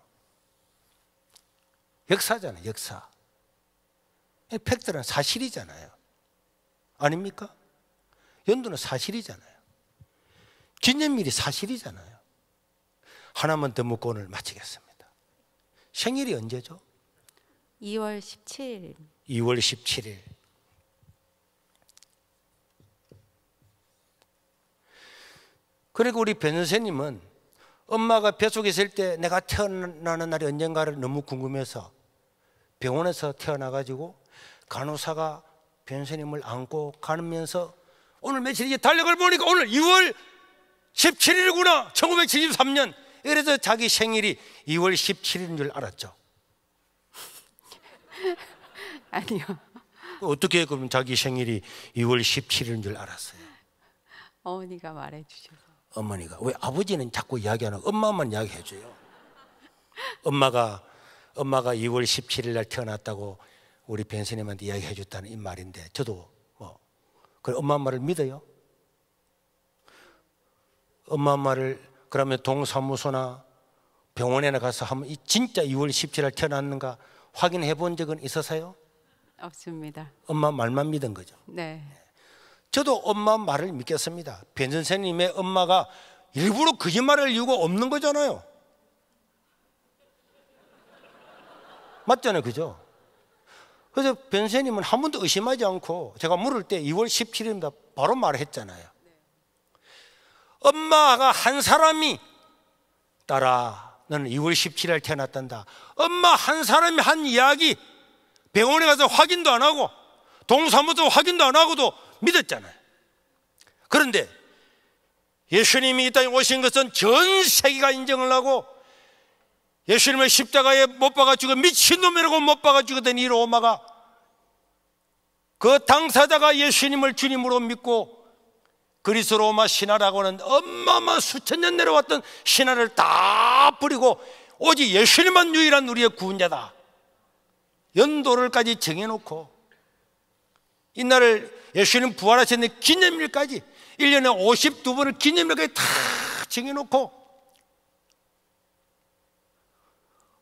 역사잖아요, 역사. 팩트는 사실이잖아요. 아닙니까? 연도는 사실이잖아요. 기념일이 사실이잖아요. 하나만 더 묻고 오늘 마치겠습니다. 생일이 언제죠? 2월 17일. 2월 17일. 그리고 우리 변 선생님은 엄마가 뱃속에 있을 때 내가 태어나는 날이 언젠가를 너무 궁금해서 병원에서 태어나가지고 간호사가 변 선생님을 안고 가면서 오늘 며칠이지 달력을 보니까 오늘 2월 17일이구나 1973년. 그래서 자기 생일이 2월 17일인 줄 알았죠. 아니요. 어떻게 그러면 자기 생일이 2월 17일인 줄 알았어요? 어머니가 말해 주셔서. 어머니가. 왜 아버지는 자꾸 이야기하는 엄마만 이야기해 줘요. 엄마가 2월 17일 날 태어났다고 우리 변선님한테 이야기해 줬다는 이 말인데 저도 그 엄마 말을 믿어요? 엄마 말을 그러면 동사무소나 병원에나 가서 한번 진짜 2월 17일 날 태어났는가 확인해 본 적은 있어서요? 없습니다. 엄마 말만 믿은 거죠. 네. 저도 엄마 말을 믿겠습니다. 변 선생님의 엄마가 일부러 거짓말할 이유가 없는 거잖아요. 맞잖아요, 그죠? 그래서 변 선생님은 한 번도 의심하지 않고 제가 물을 때 2월 17일입니다 바로 말했잖아요. 엄마가 한 사람이 딸아 너는 2월 17일 태어났단다. 엄마 한 사람이 한 이야기 병원에 가서 확인도 안 하고 동사무소 확인도 안 하고도 믿었잖아요. 그런데 예수님이 이 땅에 오신 것은 전 세계가 인정을 하고 예수님을 십자가에 못 박아 죽어 미친놈이라고 못 박아 죽었던 이 로마가 그 당사자가 예수님을 주님으로 믿고 그리스 로마 신화라고는 엄마만 수천 년 내려왔던 신화를 다 버리고 오직 예수님만 유일한 우리의 구원자다. 연도를까지 정해놓고 이날을 예수님 부활하셨는 기념일까지 1년에 52번을 기념일까지 다 정해놓고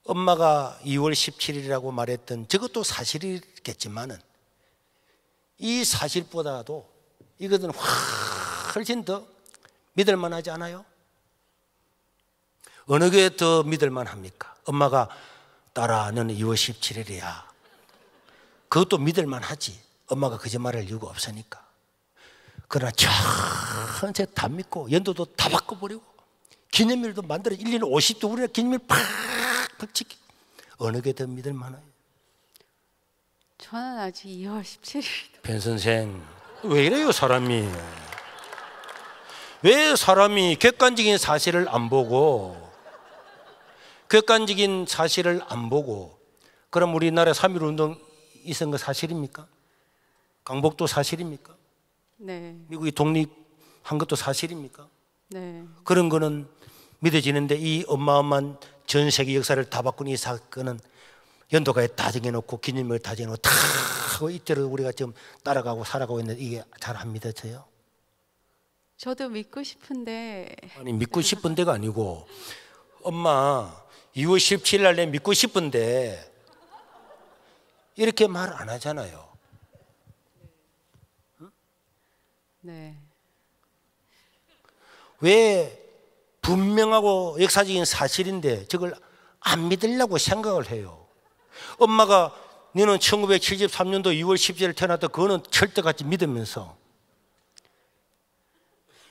엄마가 2월 17일이라고 말했던 저것도 사실이겠지만은 이 사실보다도 이것은 훨씬 더 믿을만하지 않아요? 어느 게 더 믿을만합니까? 엄마가 딸아 너는 2월 17일이야 그것도 믿을만하지. 엄마가 거짓말할 이유가 없으니까. 그러나 전체 다 믿고 연도도 다 바꿔버리고 기념일도 만들어 1년에 50도 우리나라 기념일 팍팍 지키. 어느 게 더 믿을만해요? 저는 아직 2월 17일. 변 선생 왜 이래요 사람이? 왜 사람이 객관적인 사실을 안 보고 객관적인 사실을 안 보고 그럼 우리나라 3.1운동 있은 거 사실입니까? 강복도 사실입니까? 네. 미국이 독립한 것도 사실입니까? 네. 그런 거는 믿어지는데 이 어마어마한 전 세계 역사를 다 바꾼 이 사건은 연도가에 다 정해놓고 기념일을 다 정해놓고 다 하고 이때로 우리가 지금 따라가고 살아가고 있는데 이게 잘 안 믿어져요? 저도 믿고 싶은데 아니 믿고 싶은 데가 아니고 엄마 2월 17일 날 내 믿고 싶은데 이렇게 말 안 하잖아요. 네. 왜 분명하고 역사적인 사실인데 저걸 안 믿으려고 생각을 해요? 엄마가 너는 1973년도 2월 17일 태어났다 그거는 철떡같이 믿으면서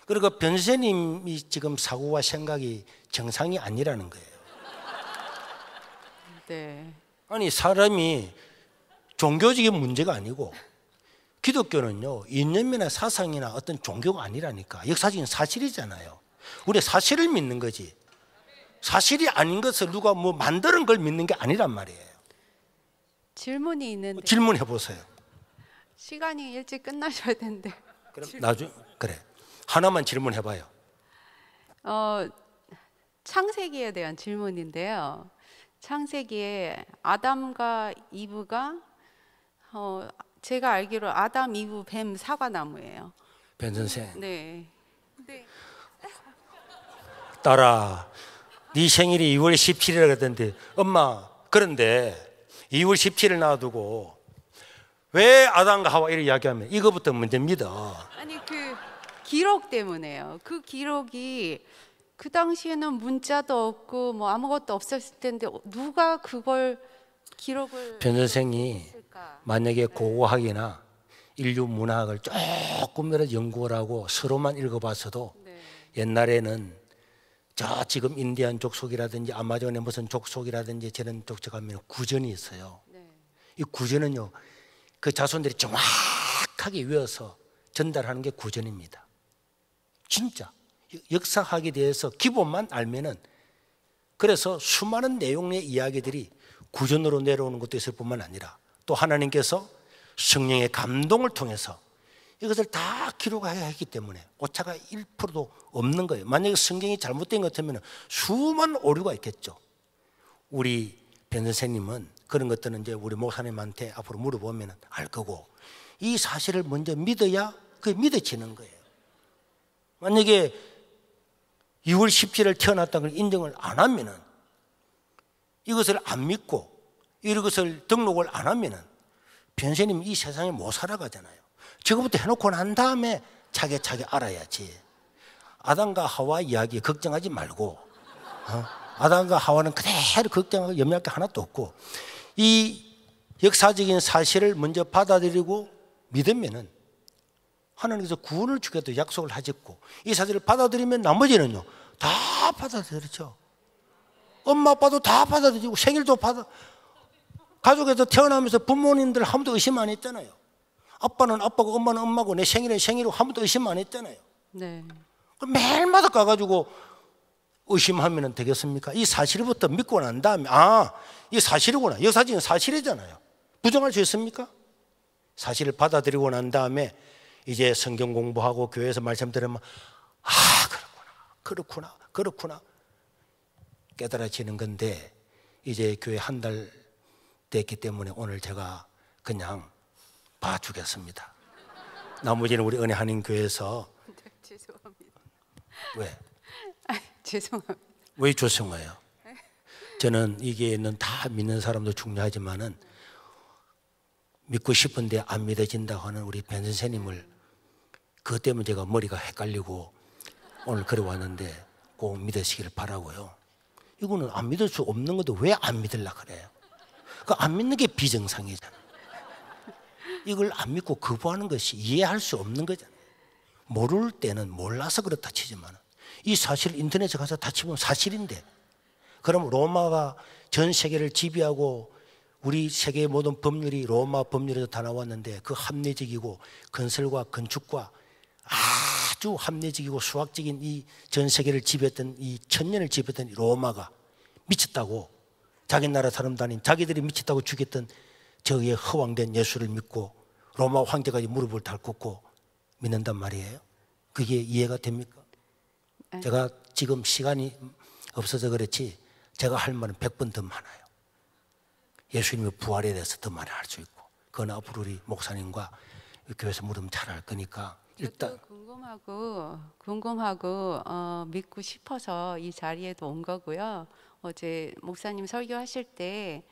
그러니까 변선생님이 지금 사고와 생각이 정상이 아니라는 거예요. 네. 아니 사람이 종교적인 문제가 아니고 기독교는요 이념이나 사상이나 어떤 종교가 아니라니까 역사적인 사실이잖아요. 우리 사실을 믿는 거지 사실이 아닌 것을 누가 뭐 만드는 걸 믿는 게 아니란 말이에요. 질문이 있는데 질문해 보세요. 시간이 일찍 끝나셔야 되는데. 그럼 나중 그래 하나만 질문해 봐요. 창세기에 대한 질문인데요. 창세기에 아담과 이브가 제가 알기로 아담, 이브, 뱀, 사과나무예요. 변 선생 네. 딸아 네 생일이 2월 17일이라 그랬던데 엄마 그런데 2월 17일 놔두고 왜 아담과 하와 이렇게 이야기하면 이거부터 먼저 믿어. 아니 그 기록 때문에요. 그 기록이 그 당시에는 문자도 없고 뭐 아무것도 없었을 텐데 누가 그걸 기록을 변 선생이 했을까? 만약에 고고학이나 인류 문학을 조금이라도 연구를 하고 서로만 읽어봤어도 네. 옛날에는 저 지금 인디안 족속이라든지 아마존의 무슨 족속이라든지 저런 족속 가면 구전이 있어요. 네. 이 구전은요 그 자손들이 정확하게 외워서 전달하는 게 구전입니다. 진짜 역사학에 대해서 기본만 알면은 그래서 수많은 내용의 이야기들이 구전으로 내려오는 것도 있을 뿐만 아니라 또 하나님께서 성령의 감동을 통해서 이것을 다 기록해야 했기 때문에 오차가 1%도 없는 거예요. 만약에 성경이 잘못된 것 같으면 수많은 오류가 있겠죠. 우리 변 선생님은 그런 것들은 이제 우리 목사님한테 앞으로 물어보면 알 거고 이 사실을 먼저 믿어야 그게 믿어지는 거예요. 만약에 2월 17일 태어났다는 걸 인정을 안 하면은 이것을 안 믿고 이것을 등록을 안 하면은 변세님 이 세상에 못 살아가잖아요. 저거부터 해놓고 난 다음에 차게 알아야지. 아담과 하와 이야기 걱정하지 말고 아담과 하와는 그대로 걱정하고 염려할 게 하나도 없고 이 역사적인 사실을 먼저 받아들이고 믿으면은 하나님께서 구원을 주겠다고 약속을 하셨고 이 사실을 받아들이면 나머지는요 다 받아들이죠. 엄마 아빠도 다 받아들이고 생일도 가족에서 태어나면서 부모님들 한 번도 의심 안 했잖아요. 아빠는 아빠고 엄마는 엄마고 내 생일은 생일이고 한 번도 의심 안 했잖아요. 네. 그럼 매일마다 가가지고 의심하면 되겠습니까? 이 사실부터 믿고 난 다음에 이 사실이구나. 역사적인 사실이잖아요. 부정할 수 있습니까? 사실을 받아들이고 난 다음에 이제 성경 공부하고 교회에서 말씀 들으면 그렇구나 깨달아지는 건데 이제 교회 한 달 됐기 때문에 오늘 제가 그냥 봐주겠습니다. 나머지는 우리 은혜 한인 교회에서 네, 죄송합니다. 왜? 죄송합니다. 왜 죄송해요? 저는 이게는 다 믿는 사람도 중요하지만은 믿고 싶은데 안 믿어진다고 하는 우리 변 선생님을 그것 때문에 제가 머리가 헷갈리고 오늘 그래 왔는데 꼭 믿으시기를 바라고요. 이거는 안 믿을 수 없는 건데 왜 안 믿으려고 그래요? 그 안 믿는 게 비정상이잖아요. 이걸 안 믿고 거부하는 것이 이해할 수 없는 거잖아요. 모를 때는 몰라서 그렇다 치지만 이 사실 인터넷에 가서 다 치면 사실인데 그럼 로마가 전 세계를 지배하고 우리 세계의 모든 법률이 로마 법률에서 다 나왔는데 그 합리적이고 건설과 건축과 아주 합리적이고 수학적인 이 전 세계를 지배했던 이 천년을 지배했던 로마가 미쳤다고 자기 나라 사람도 아닌 자기들이 미쳤다고 죽였던 저의 허황된 예수를 믿고 로마 황제까지 무릎을 꿇고 믿는단 말이에요. 그게 이해가 됩니까? 제가 지금 시간이 없어서 그렇지 제가 할 말은 100번 더 많아요. 예수님의 부활에 대해서 더 많이 할 수 있고 그건 앞으로 우리 목사님과 교회에서 물으면 잘할 거니까 일단 궁금하고 믿고 싶어서 이 자리에도 온 거고요. 어제 목사님 설교하실 때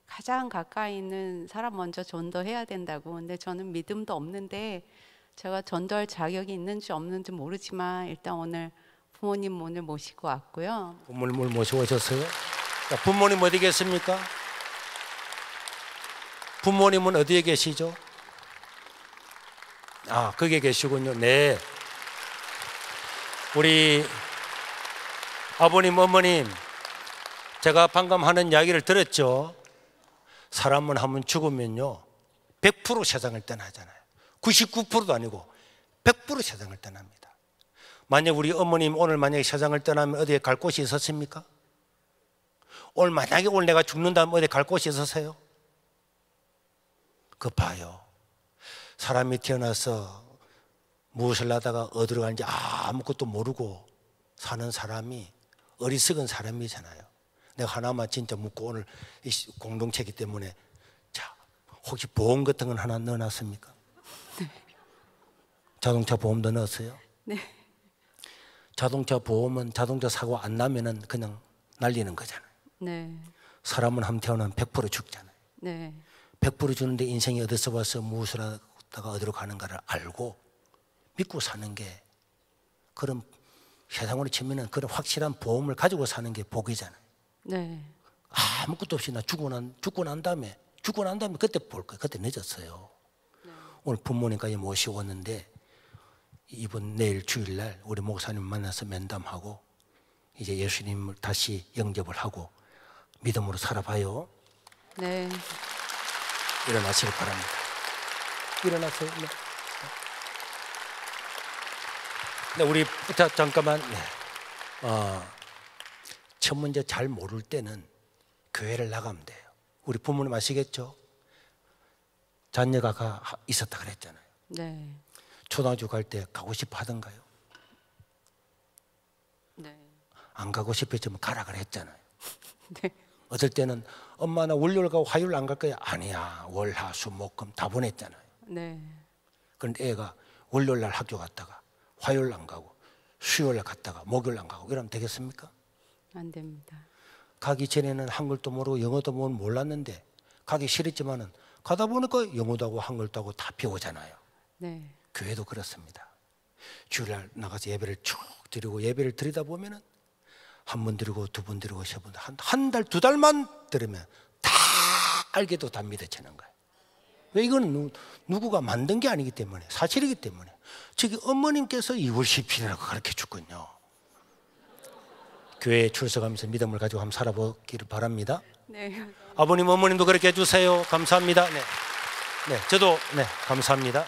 가장 가까이 있는 사람 먼저 전도해야 된다고. 근데 저는 믿음도 없는데 제가 전도할 자격이 있는지 없는지 모르지만 일단 오늘 부모님 오늘 모시고 왔고요. 부모님을 모시고 오셨어요? 자, 부모님 어디 계십니까? 부모님은 어디에 계시죠? 거기에 계시군요. 네. 우리 아버님, 어머님, 제가 방금 하는 이야기를 들었죠. 사람은 한번 죽으면요 100% 세상을 떠나잖아요. 99%도 아니고 100% 세상을 떠납니다. 만약 우리 어머님 오늘 만약에 세상을 떠나면 어디에 갈 곳이 있었습니까? 오늘 만약에 오늘 내가 죽는다면 어디에 갈 곳이 있었어요? 그 봐요. 사람이 태어나서 무엇을 하다가 어디로 가는지 아무것도 모르고 사는 사람이 어리석은 사람이잖아요. 내가 하나만 진짜 묻고 오늘 이 공동체이기 때문에, 자, 혹시 보험 같은 건 하나 넣어놨습니까? 네. 자동차 보험도 넣었어요? 네. 자동차 보험은 자동차 사고 안 나면은 그냥 날리는 거잖아요. 네. 사람은 한 태어나면 100% 죽잖아요. 네. 100% 주는데 인생이 어디서 와서 무엇을 하다가 어디로 가는가를 알고 믿고 사는 게, 그런 세상으로 치면은 그런 확실한 보험을 가지고 사는 게 복이잖아요. 네. 아무것도 없이 나 죽고 난 다음에 그때 볼 거예요. 그때 늦었어요. 네. 오늘 부모님까지 모시고 왔는데 이번 내일 주일날 우리 목사님 만나서 면담하고 이제 예수님을 다시 영접을 하고 믿음으로 살아봐요. 네. 일어나시길 바랍니다. 일어나세요. 네. 네, 우리 잠깐만. 네. 첫 문제 잘 모를 때는 교회를 나가면 돼요. 우리 부모님 아시겠죠? 자녀가 있었다 그랬잖아요. 네. 초등학교 갈 때 가고 싶어 하던가요? 네. 안 가고 싶었지만 가라 그랬잖아요. 네. 어떨 때는 엄마 나 월요일 가고 화요일 안 갈 거야. 아니야, 월, 화, 수, 목, 금 다 보냈잖아요. 네. 그런데 애가 월요일 날 학교 갔다가 화요일 안 가고 수요일 날 갔다가 목요일 안 가고 이러면 되겠습니까? 안 됩니다. 가기 전에는 한글도 모르고 영어도 몰랐는데 가기 싫었지만은 가다 보니까 영어도 하고 한글도 하고 다 배우잖아요. 네. 교회도 그렇습니다. 주일날 나가서 예배를 쭉 드리고 예배를 드리다 보면은 한 번 드리고 두 번 드리고 세 번, 한 달, 두 달만 들으면 다 알게도 다 믿어지는 거예요. 왜? 이거는 누구가 만든 게 아니기 때문에, 사실이기 때문에. 저기 어머님께서 2월 10일이라고 가르쳐 줬군요. 교회에 출석하면서 믿음을 가지고 한번 살아보기를 바랍니다. 네. 아버님, 어머님도 그렇게 해주세요. 감사합니다. 네, 저도 감사합니다.